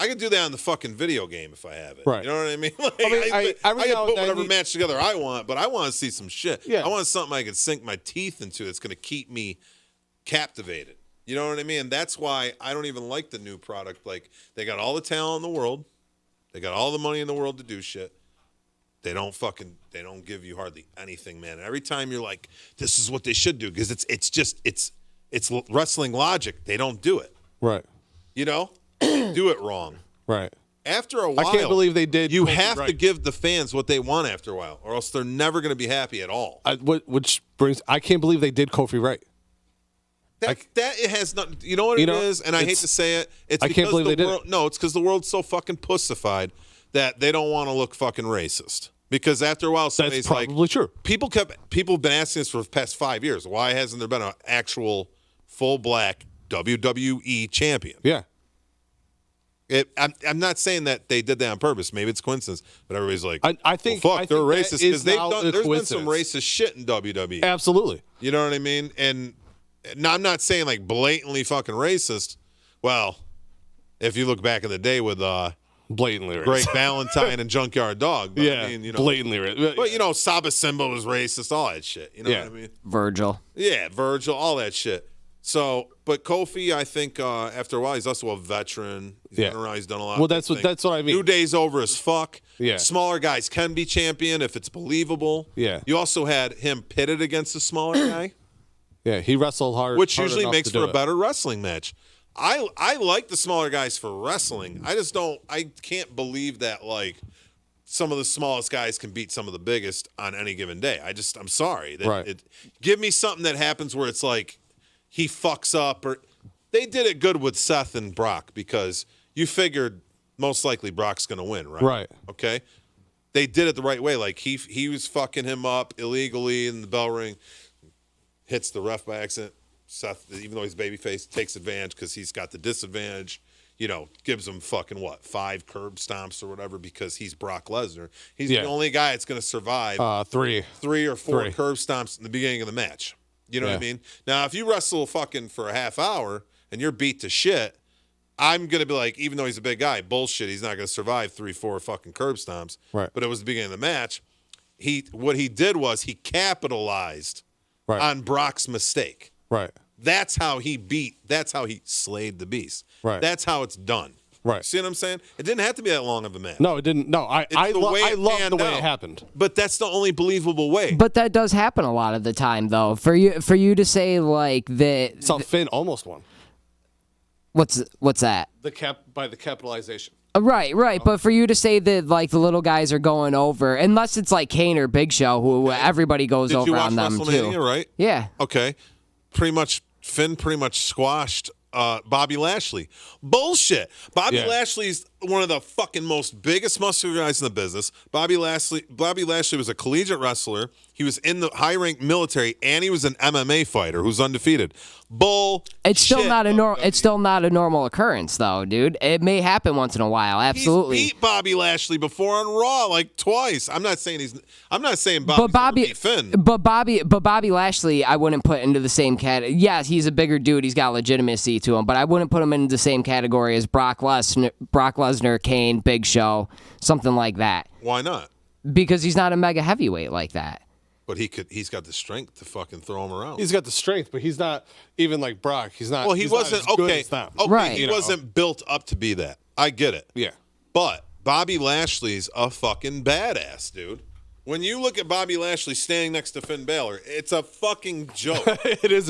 I could do that on the fucking video game if I have it. Right. You know what I mean? Like, I can put whatever match together I want, but I want to see some shit. Yeah. I want something I can sink my teeth into that's going to keep me captivated. You know what I mean? And that's why I don't even like the new product. Like, they got all the talent in the world. They got all the money in the world to do shit. They don't give you hardly anything, man. And every time you're like, this is what they should do, because it's wrestling logic. They don't do it. Right. Do it wrong. Right. After a while, I can't believe they did. You have to give the fans what they want after a while, or else they're never going to be happy at all. Which brings, I can't believe they did Kofi right. That it has nothing. You know what it is, and I hate to say it. It's I can't believe they did it. it. No, it's because the world's so fucking pussified that they don't want to look fucking racist. Because after a while, somebody's That's probably true. People have been asking this for the past 5 years. Why hasn't there been an actual full black WWE champion? Yeah. I'm not saying that they did that on purpose. Maybe it's coincidence, but everybody's like, I think, well, fuck, they're racist because there's been some coincidence. racist shit in WWE. Absolutely. You know what I mean? And now I'm not saying like blatantly fucking racist. Well, if you look back in the day with blatantly racist. Greg Valentine and Junkyard Dog. But yeah, I mean, blatantly racist. But Saba Simba was racist, all that shit. You know what I mean? Virgil. Yeah, Virgil, all that shit. So, but Kofi, I think after a while, he's also a veteran. He's been around. He's done a lot. Well, that's what I mean. New Day's over as fuck. Yeah. Smaller guys can be champion if it's believable. Yeah. You also had him pitted against a smaller guy. Yeah, he wrestled hard. Which hard usually enough makes to for do a better wrestling match. I like the smaller guys for wrestling. I can't believe that like some of the smallest guys can beat some of the biggest on any given day. I'm sorry. Give me something that happens where it's like he fucks up, or they did it good with Seth and Brock because you figured most likely Brock's going to win, right? Right. Okay. They did it the right way. Like he was fucking him up illegally in the bell ring, hits the ref by accident. Seth, even though he's babyface, takes advantage because he's got the disadvantage. Gives him fucking 5 curb stomps or whatever because he's Brock Lesnar. He's the only guy that's going to survive 3 or 4 curb stomps in the beginning of the match. You know what I mean? Now, if you wrestle fucking for a half hour and you're beat to shit, I'm going to be like, even though he's a big guy, bullshit, he's not going to survive 3-4 fucking curb stomps. Right. But it was the beginning of the match. What he did was he capitalized on Brock's mistake. Right. That's how he slayed the beast. Right. That's how it's done. Right. See what I'm saying? It didn't have to be that long of a match. No, it didn't. No, I love the way out. it happened. But that's the only believable way. But that does happen a lot of the time, though. For you to say like that. So Finn almost won. What's that? By the capitalization. Right. But for you to say that like the little guys are going over, unless it's like Kane or Big Show, who everybody goes over on them too. Did you watch WrestleMania, right? Yeah. Okay. Finn pretty much squashed Bobby Lashley. Bullshit. Bobby Lashley's one of the fucking most biggest muscular guys in the business. Bobby Lashley was a collegiate wrestler. He was in the high-ranked military, and he was an MMA fighter who's undefeated. Bull. It's still not a normal occurrence, though, dude. It may happen once in a while. Absolutely. He's beat Bobby Lashley before on Raw like twice. I'm not saying Bobby's beat Finn. But Bobby Lashley, I wouldn't put into the same category. Yes, he's a bigger dude. He's got legitimacy to him, but I wouldn't put him into the same category as Brock Lesnar, Kane, Big Show, something like that. Why not? Because he's not a mega heavyweight like that. But he's got the strength to fucking throw him around. He's got the strength, but he's not even like Brock. He's not. Well, he wasn't okay. Right. He wasn't built up to be that. I get it. Yeah. But Bobby Lashley's a fucking badass, dude. When you look at Bobby Lashley standing next to Finn Balor, it's a fucking joke. It's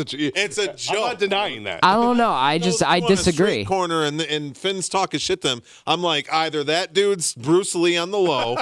a joke. I'm not denying that. I don't know. I disagree. Corner and Finn's talking shit to him. I'm like, either that dude's Bruce Lee on the low,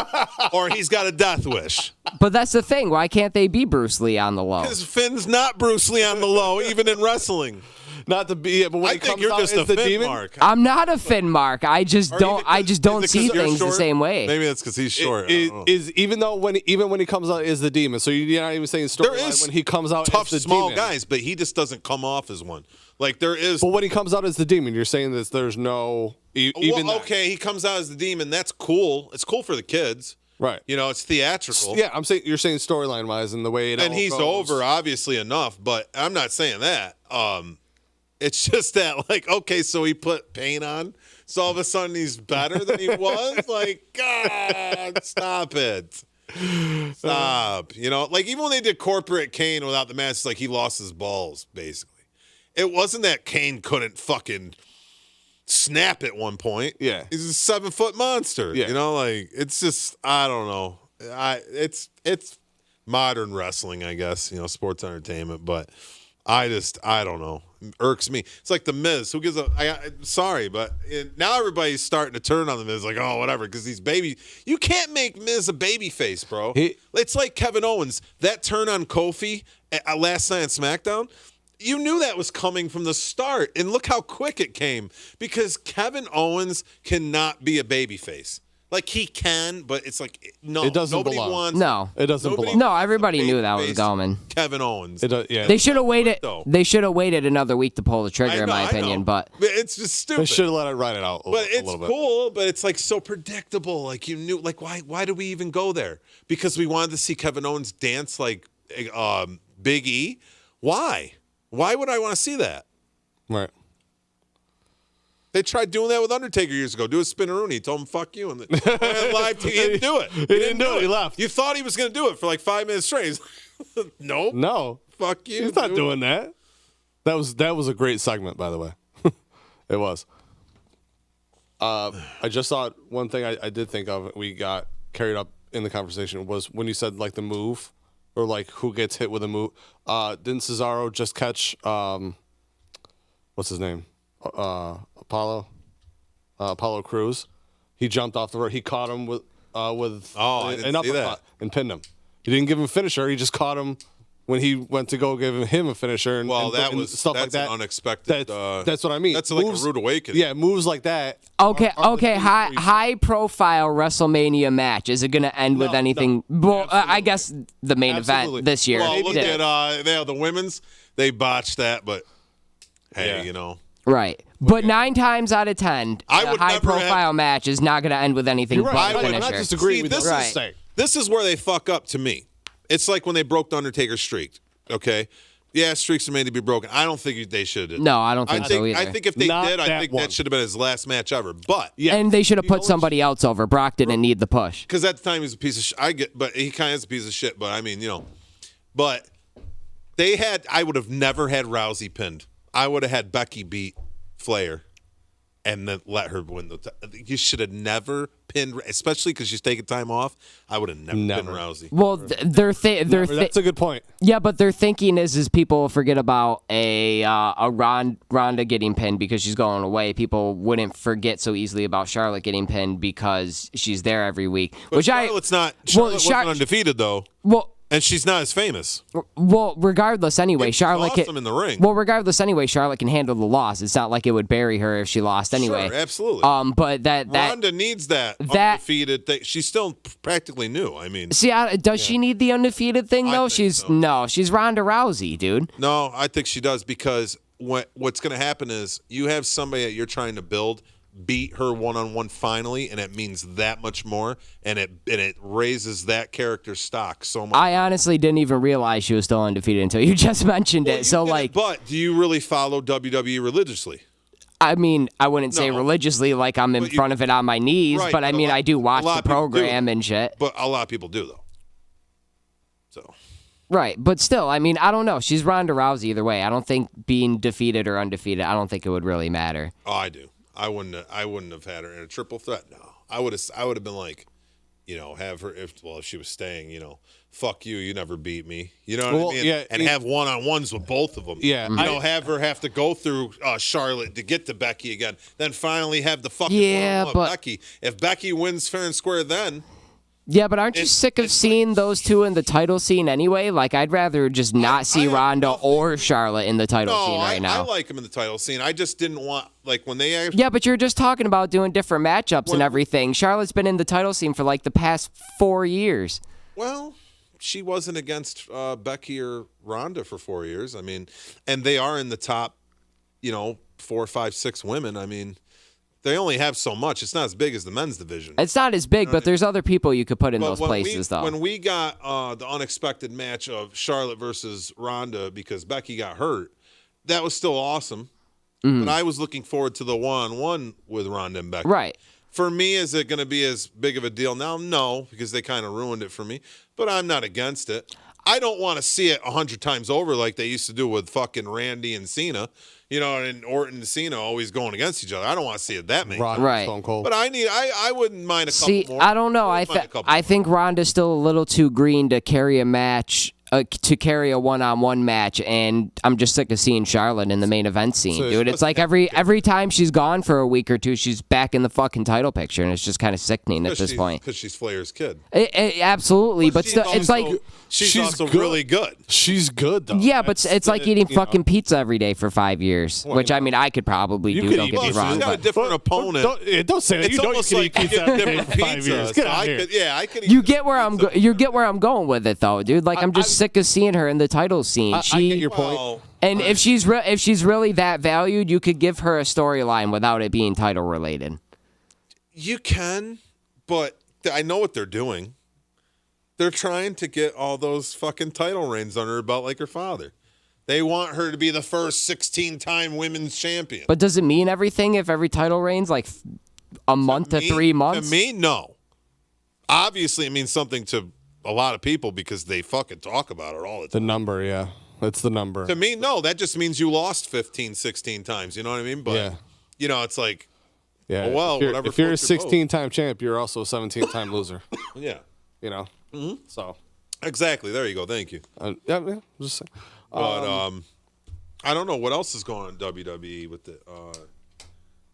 or he's got a death wish. But that's the thing. Why can't they be Bruce Lee on the low? Because Finn's not Bruce Lee on the low, even in wrestling. Not to be, but when I he think comes you're out just as a the Finn demon, mark. I'm not a Finn mark. I just don't. I just don't see things the same way. Maybe that's because he's short. is even when he comes out as the demon. So you're not even saying storyline when he comes out tough, as the small demon. guys, but he just doesn't come off as one. Like there is. But when he comes out as the demon, you're saying that there's no even. Well, okay, he comes out as the demon. That's cool. It's cool for the kids. Right. You know, it's theatrical. Yeah, I'm saying you're saying storyline wise and the way it and all he's goes. over obviously enough, but I'm not saying that. It's just that like, okay, so he put paint on, so all of a sudden he's better than he was. Like, God, stop it. Stop. You know, like even when they did Corporate Kane without the mask, it's like he lost his balls, basically. It wasn't that Kane couldn't fucking snap at one point. Yeah. He's a 7-foot monster. Yeah. You know, like it's just I don't know. It's modern wrestling, I guess, you know, sports entertainment, but I don't know. It irks me. It's like the Miz. Who gives a sorry, but now everybody's starting to turn on the Miz like, oh, whatever, because these baby. You can't make Miz a baby face, bro. It's like Kevin Owens. That turn on Kofi last night on SmackDown. You knew that was coming from the start, and look how quick it came, because Kevin Owens cannot be a babyface. Like, he can, but it's like, no. It doesn't nobody belong. wants. No. It doesn't belong. No, everybody knew that was coming. Kevin Owens. Yeah. They should have waited. They should have waited another week to pull the trigger, in my opinion. But it's just stupid. They should have let it ride it out. But it's little bit. cool. But it's like so predictable. Like you knew. Like why do we even go there? Because we wanted to see Kevin Owens dance like Big E. Why? Why would I want to see that? Right. They tried doing that with Undertaker years ago. Do a spinneroonie. He told him, fuck you. And the live team, he didn't do it. He didn't do it. He left. You thought he was going to do it for like 5 minutes straight. Nope. No. Fuck you. He's not doing that. That was a great segment, by the way. It was. I just thought one thing I did think of, we got carried up in the conversation, was when you said like the move or like who gets hit with a move. Didn't Cesaro just catch, what's his name? Apollo Crews. He jumped off the rope. He caught him with I didn't an see uppercut that. and pinned him. He didn't give him a finisher. He just caught him when he went to go give him a finisher. And, That was stuff like that's that. an unexpected. That's what I mean. That's like a rude awakening. Yeah, moves like that. Okay. High profile WrestleMania match. Is it going to end with anything? Well, I guess the main event this year. Well, look at the women's. They botched that, but hey, you know. Right. But 9 times out of 10, I a would high-profile match is not going to end with anything but a finisher. I'm not disagreeing with this. This is where they fuck up to me. It's like when they broke the Undertaker's streak. Okay, yeah, streaks are made to be broken. I don't think they should have. No, I don't think so either. I think if they did, I think that should have been his last match ever. But and they should have put somebody else over. Brock didn't need the push because at the time he was a piece of shit. But he kind of is a piece of shit. But I mean, you know, but they had. I would have never had Rousey pinned. I would have had Becky beat Flair and then let her win you should have never pinned, especially because she's taking time off. I would have never pinned Rousey. Well, that's a good point. Yeah, but their thinking is people forget about a Ronda getting pinned because she's going away. People wouldn't forget so easily about Charlotte getting pinned because she's there every week. But Charlotte wasn't undefeated though. Well. And she's not as famous. Well, regardless, anyway, Charlotte can. In the ring. Well, regardless, anyway, Charlotte can handle the loss. It's not like it would bury her if she lost anyway. Sure, absolutely. But that Ronda needs that undefeated thing. She's still practically new. I mean, see, does she need the undefeated thing though? She's Ronda Rousey, dude. No, I think she does because what's going to happen is you have somebody that you're trying to build beat her one-on-one finally, and it means that much more, and it raises that character's stock so much. I honestly didn't even realize she was still undefeated until you just mentioned it. So but do you really follow WWE religiously? I mean, I wouldn't say religiously like I'm in front of it on my knees, right, but I mean, I do watch the program and shit. But a lot of people do though. So. Right, but still, I mean, I don't know. She's Ronda Rousey either way. I don't think being defeated or undefeated, I don't think it would really matter. Oh, I do. I wouldn't have had her in a triple threat. No, I would have been like, you know, have her if she was staying, you know, fuck you, you never beat me, you know what I mean? Yeah, and have one-on-ones with both of them. Yeah, you know, have her have to go through Charlotte to get to Becky again, then finally have the fucking one-on-one with Becky. If Becky wins fair and square, then Yeah, but aren't you sick of seeing those two in the title scene anyway? Like, I'd rather just not see Ronda or Charlotte in the title scene right now. I like them in the title scene. I just didn't want, like, when they actually... Yeah, but you're just talking about doing different matchups and everything. Charlotte's been in the title scene for, like, the past 4 years. Well, she wasn't against Becky or Ronda for 4 years. I mean, and they are in the top, 4, 5, 6 women. I mean... They only have so much. It's not as big as the men's division. It's not as big, but there's other people you could put in those places, though. When we got the unexpected match of Charlotte versus Ronda because Becky got hurt, that was still awesome. But I was looking forward to the one-on-one with Ronda and Becky. Right. For me, is it going to be as big of a deal now? No, because they kind of ruined it for me. But I'm not against it. I don't want to see it 100 times over like they used to do with fucking Randy and Cena. And Orton and Cena always going against each other. I don't want to see it that many times. Right. But I wouldn't mind a couple more. I don't know. I think Ronda's still a little too green to carry a match, to carry a one-on-one match, and I'm just sick of seeing Charlotte in the main event scene, dude. It's like every time she's gone for a week or two, she's back in the fucking title picture, and it's just kind of sickening at this point. Because she's Flair's kid. Absolutely, but still, it's like... She's also really good. She's good, though. Yeah, but it's like eating fucking pizza every day for 5 years, which, I mean, I could probably do, don't get me wrong. She's got a different opponent. Don't say that. It's almost like you get different pizzas. Get out here. I could you get where I'm going with it, though, dude. Like, I'm just sick of seeing her in the title scene. I get your point. And if she's really that valued, you could give her a storyline without it being title related. You can, but I know what they're doing. They're trying to get all those fucking title reigns under her belt like her father. They want her to be the first 16-time women's champion. But does it mean everything if every title reign's like a month to 3 months? To me, no. Obviously, it means something to a lot of people because they fucking talk about it all the time. The number, yeah. That's the number. To me, no. That just means you lost 15, 16 times. You know what I mean? But, it's like, whatever. If you're a 16-time champ, you're also a 17-time loser. Yeah. So exactly. There you go. Thank you. Just saying. But I don't know what else is going on in WWE with the.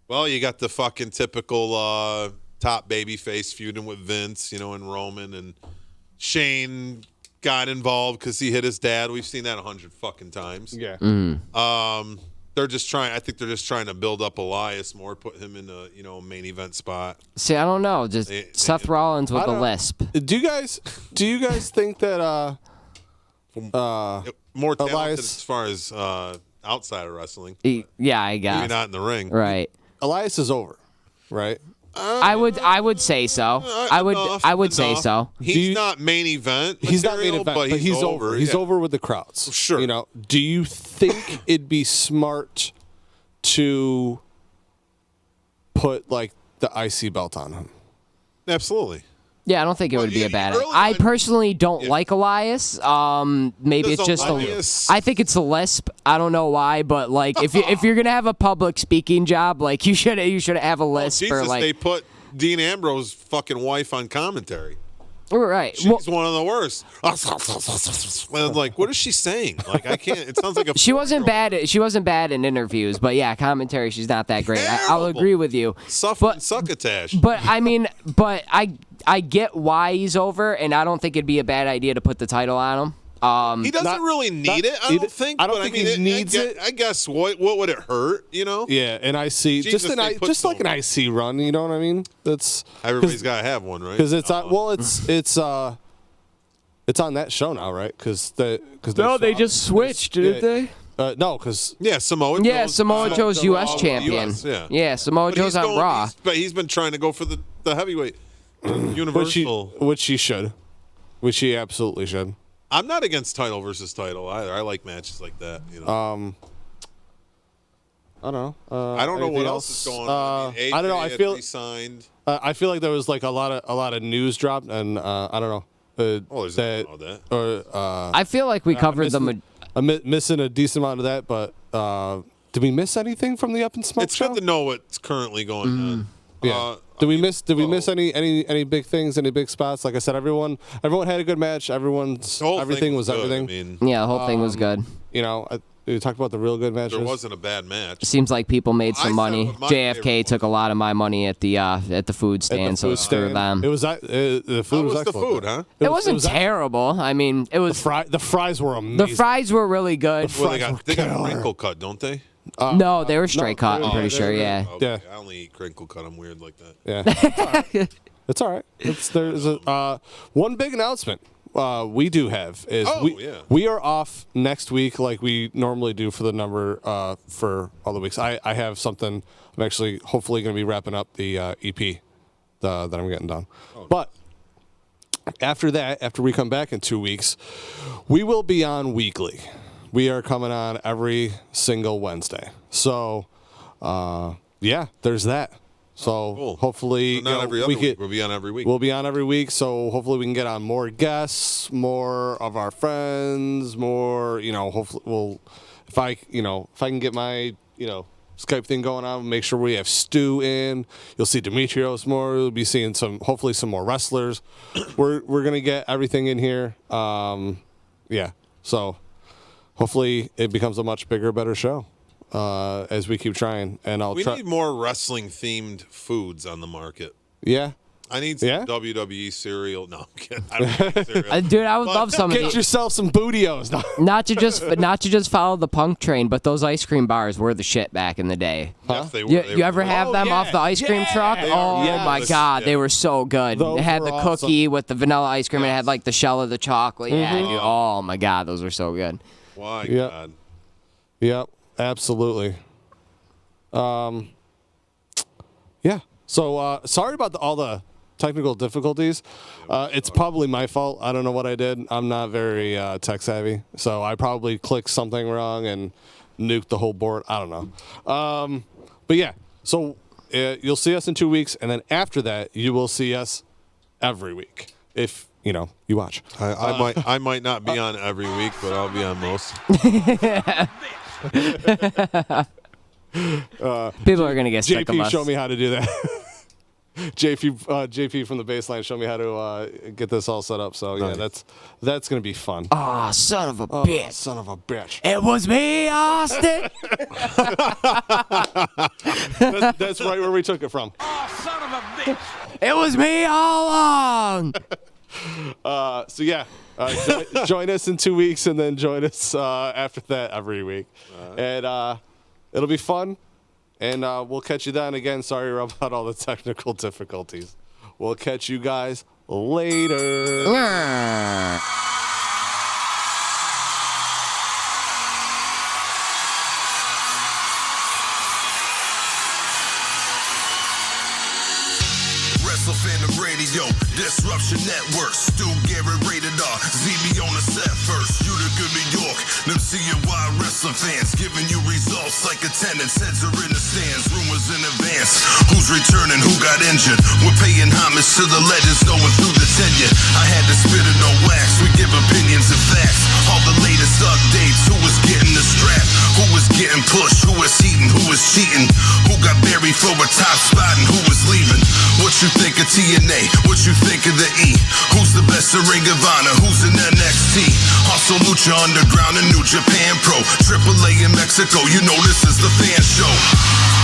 Well, you got the fucking typical top babyface feuding with Vince, and Roman, and Shane got involved because he hit his dad. We've seen that 100 fucking times. Yeah. They're just trying. I think they're just trying to build up Elias more, put him in a main event spot. See, I don't know. Just Seth Rollins with a lisp. Do you guys think that more talented Elias, as far as outside of wrestling? Yeah, I guess. Maybe not in the ring. Right. Elias is over, right? I would say so. I would say so. He's not main event. He's not main event, but he's over. He's over with the crowds. Sure. Do you think it'd be smart to put like the IC belt on him? Absolutely. Yeah, I don't think it would be a bad idea. I personally don't like Elias. Maybe it's just I think it's a lisp. I don't know why, but like if you're gonna have a public speaking job, like you should have a lisp. Jesus, or like they put Dean Ambrose's fucking wife on commentary. Right. She's one of the worst. Like, what is she saying? Like, I can't. It sounds like a. She wasn't bad. She wasn't bad in interviews, but yeah, commentary, she's not that great. I'll agree with you. Succotash. But I mean, I get why he's over, and I don't think it'd be a bad idea to put the title on him. He doesn't really need it. I don't think. I don't think he needs it. I guess what would it hurt? Yeah, an IC, just like an IC run. You know what I mean? That's everybody's got to have one, right? Because it's it's on that show now, right? Because they just switched, didn't they? No, because Samoa. Yeah, Samoa Joe's U.S. champion. Yeah, Samoa Joe's on Raw. But he's been trying to go for the heavyweight universal, which he should, which he absolutely should. I'm not against title versus title either. I like matches like that. I don't know. I don't know what else is going on. I don't know. I feel like there was like a lot of news dropped, and I don't know. There's nothing about that. Or I feel like we covered missing a decent amount of that, but did we miss anything from the Up and Smoke It's show? good to know what's currently going on. Yeah. Did we miss any big things, any big spots? Like I said, everyone had a good match. Everything was good. everything. I mean, yeah, the whole thing was good. You talked about the real good matches. There wasn't a bad match. Seems like people made some money. my JFK took a lot of my money at the food stand, so screw them. It was the food was was the excellent. food, huh? It wasn't terrible. I mean, it was the fries were amazing. The fries were really good. Well, they got crinkle cut, don't they? No, they were straight cut. I'm pretty sure. Yeah. Okay. I only eat crinkle cut. I'm weird like that. Yeah. It's all right. There's one big announcement we do have is we are off next week like we normally do for the number for all the weeks. I have something. I'm actually hopefully going to be wrapping up the EP that I'm getting done. But after that, after we come back in 2 weeks, we will be on weekly. We are coming on every single Wednesday. So, there's that. So hopefully, so not every other week. We'll be on every week. We'll be on every week. So hopefully we can get on more guests, more of our friends, more. Hopefully if I can get my Skype thing going on, make sure we have Stu in. You'll see Demetrios more. We'll be seeing hopefully some more wrestlers. We're gonna get everything in here. So hopefully it becomes a much bigger, better show. As we keep trying, and we need more wrestling themed foods on the market. Yeah, I need some WWE cereal. No, I'm kidding. I don't need cereal. Dude, I would love some. Get yourself some Bootios. Not to just follow the punk train, but those ice cream bars were the shit back in the day. Huh? Yes, they were. You ever have them off the ice cream truck? My God, they were so good. Those it had the awesome. cookie with the vanilla ice cream, and it had like the shell of the chocolate. Yeah, dude, oh my God, those were so good. Why God? Yep. Absolutely. So sorry about all the technical difficulties. It's probably my fault. I don't know what I did. I'm not very tech savvy, so I probably clicked something wrong and nuked the whole board. I don't know. But yeah, so you'll see us in 2 weeks, and then after that, you will see us every week if you watch. I might not be on every week, but I'll be on most. People are gonna get sick of us. JP, show me how to do that. JP from the baseline, show me how to get this all set up. So that's gonna be fun. Oh, son of a bitch! Son of a bitch! It was me, Austin. That's right where we took it from. Oh, son of a bitch! It was me all along. Join us in 2 weeks, and then join us after that every week, and it'll be fun. And we'll catch you then. Again, sorry about all the technical difficulties. We'll catch you guys later. Wrestle Fandom Radio, Disruption Network, Stu Garrett rated R, ZB on the set first, Utica, New York, them CNY wrestling fans, giving you results like attendance, heads are in the stands, rumors in advance, who's returning, who got injured, we're paying homage to the legends going through the tenure, I had to spit it on wax, we give opinions and facts, all the latest updates, who was getting the strap, who was getting pushed, who was heating, who was cheating, who got buried for a top spot and who was leaving, what you think of TNA, what you think of the E, who's the best in Ring of Honor, who's in NXT, also Lucha Underground and New Japan Pro, AAA in Mexico, you know this is the fan show,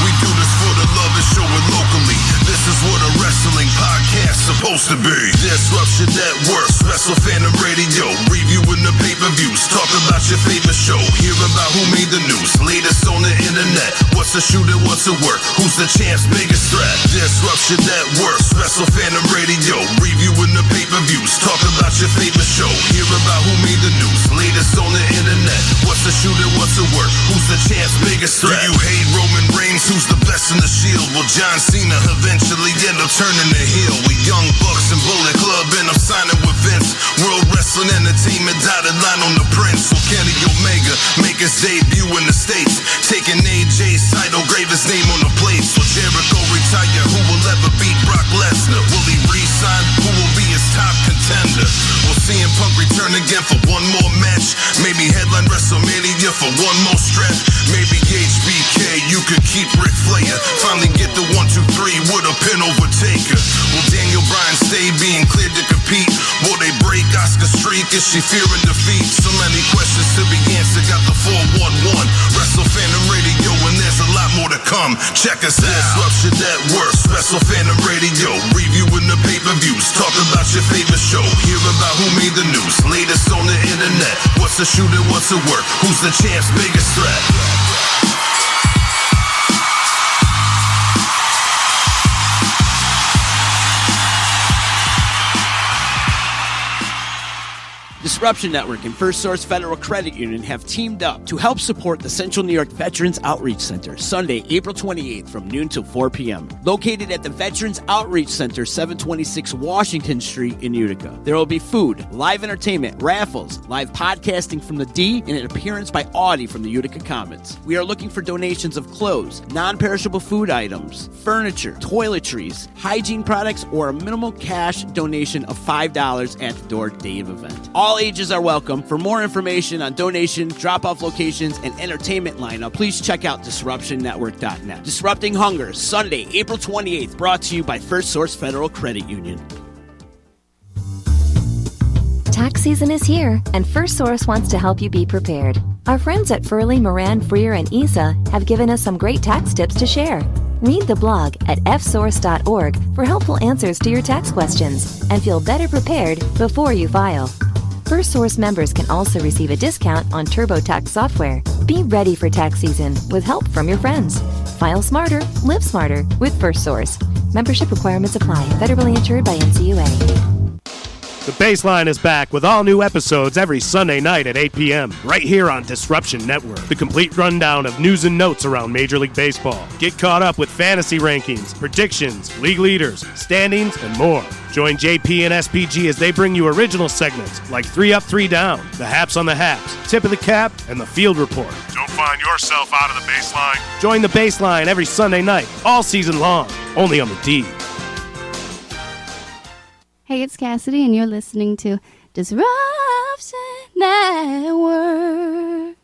we do this for the love and show it locally, this is what a wrestling podcast's supposed to be, Disruption Networks, Wrestle Fandom Radio, reviewing the pay-per-views, talk about your favorite show, hear about who made the news, latest on the internet, what's the shooter, what's the work, who's the champ's biggest threat, Disruption Networks, Wrestle Fandom Radio, reviewing the pay-per-views, talk about your favorite show, hear about who made the news, latest on the internet, what's the shooter, what's the work, who's the champ's biggest threat, do you hate Roman Reigns, who's the best in the Shield, will John Cena eventually end up turning the heel, we Young Bucks and Bullet Club, and I'm signing with Vince, World Wrestling Entertainment, dotted line on the Prince, will Kenny Omega make his debut in the States, taking AJ's title, grave his name on the plates, will Jericho retire, who will ever beat Brock Lesnar, will he re-sign, who will be his top contender, will CM Punk return again for one more match. Maybe headline WrestleMania for one more stretch. Maybe HBK, you could keep Ric Flair. Finally get the 1, 2, 3 with a pin overtaker. Will Daniel Bryan stay being cleared to compete? Will they break Asuka's streak? Is she fearing defeat? So many questions to be answered. Got the 411 Wrestle Fandom Radio, and there's a lot more to come. Check us out. Disruption Network, Wrestle Fandom Radio, reviewing the pay-per-views, talk about your favorite show, hear about who made the news, latest on the internet. What's the shooter? What's the work? Who's the champ's biggest threat? Disruption Network and First Source Federal Credit Union have teamed up to help support the Central New York Veterans Outreach Center Sunday, April 28th from noon till 4 p.m. Located at the Veterans Outreach Center, 726 Washington Street in Utica. There will be food, live entertainment, raffles, live podcasting from the D, and an appearance by Audie from the Utica Comets. We are looking for donations of clothes, non-perishable food items, furniture, toiletries, hygiene products, or a minimal cash donation of $5 at the door day of event. All ages are welcome. For more information on donation, drop-off locations, and entertainment lineup, please check out DisruptionNetwork.net. Disrupting Hunger, Sunday, April 28th, brought to you by First Source Federal Credit Union. Tax season is here, and First Source wants to help you be prepared. Our friends at Furley, Moran, Freer, and ESA have given us some great tax tips to share. Read the blog at fsource.org for helpful answers to your tax questions and feel better prepared before you file. First Source members can also receive a discount on TurboTax software. Be ready for tax season with help from your friends. File smarter, live smarter with First Source. Membership requirements apply. Federally insured by NCUA. The Baseline is back with all new episodes every Sunday night at 8 p.m. right here on Disruption Network. The complete rundown of news and notes around Major League Baseball. Get caught up with fantasy rankings, predictions, league leaders, standings, and more. Join JP and SPG as they bring you original segments like 3 Up, 3 Down, the Haps on the Haps, Tip of the Cap, and the Field Report. Don't find yourself out of the Baseline. Join the Baseline every Sunday night, all season long, only on the D. Hey, it's Cassidy, and you're listening to Disruption Network.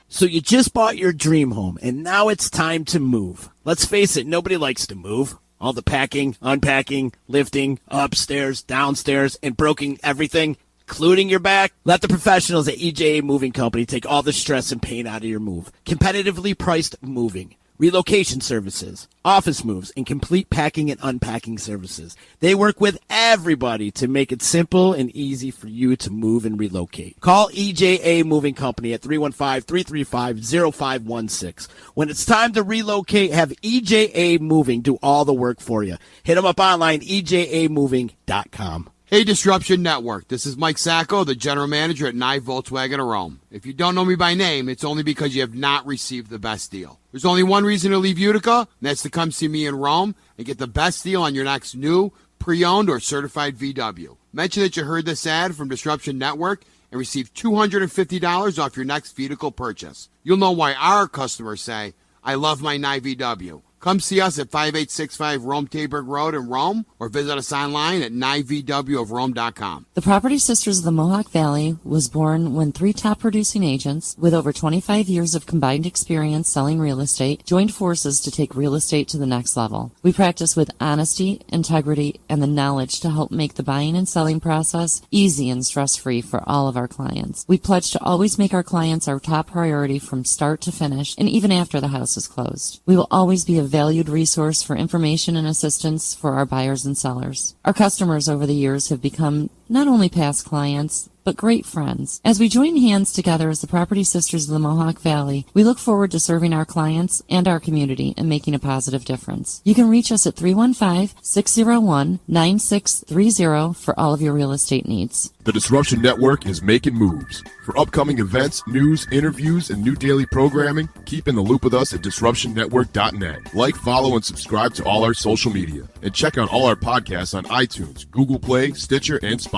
So you just bought your dream home, and now it's time to move. Let's face it, nobody likes to move. All the packing, unpacking, lifting, upstairs, downstairs, and broking everything, including your back. Let the professionals at EJA Moving Company take all the stress and pain out of your move. Competitively priced moving, relocation services, office moves, and complete packing and unpacking services. They work with everybody to make it simple and easy for you to move and relocate. Call EJA Moving Company at 315-335-0516. When it's time to relocate, have EJA Moving do all the work for you. Hit them up online, ejamoving.com. Hey, Disruption Network. This is Mike Sacco, the general manager at Nye Volkswagen of Rome. If you don't know me by name, it's only because you have not received the best deal. There's only one reason to leave Utica, and that's to come see me in Rome and get the best deal on your next new, pre-owned, or certified VW. Mention that you heard this ad from Disruption Network and receive $250 off your next vehicle purchase. You'll know why our customers say, I love my Nye VW. Come see us at 5865 Rome Taberg Road in Rome, or visit us online at nyvwofrome.com. The Property Sisters of the Mohawk Valley was born when 3 top producing agents with over 25 years of combined experience selling real estate joined forces to take real estate to the next level. We practice with honesty, integrity, and the knowledge to help make the buying and selling process easy and stress-free for all of our clients. We pledge to always make our clients our top priority from start to finish, and even after the house is closed. We will always be a valued resource for information and assistance for our buyers and sellers. Our customers over the years have become not only past clients, but great friends. As we join hands together as the Property Sisters of the Mohawk Valley, we look forward to serving our clients and our community and making a positive difference. You can reach us at 315-601-9630 for all of your real estate needs. The Disruption Network is making moves. For upcoming events, news, interviews, and new daily programming, keep in the loop with us at DisruptionNetwork.net. Like, follow, and subscribe to all our social media. And check out all our podcasts on iTunes, Google Play, Stitcher, and Spotify.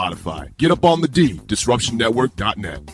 Get up on the D, DisruptionNetwork.net.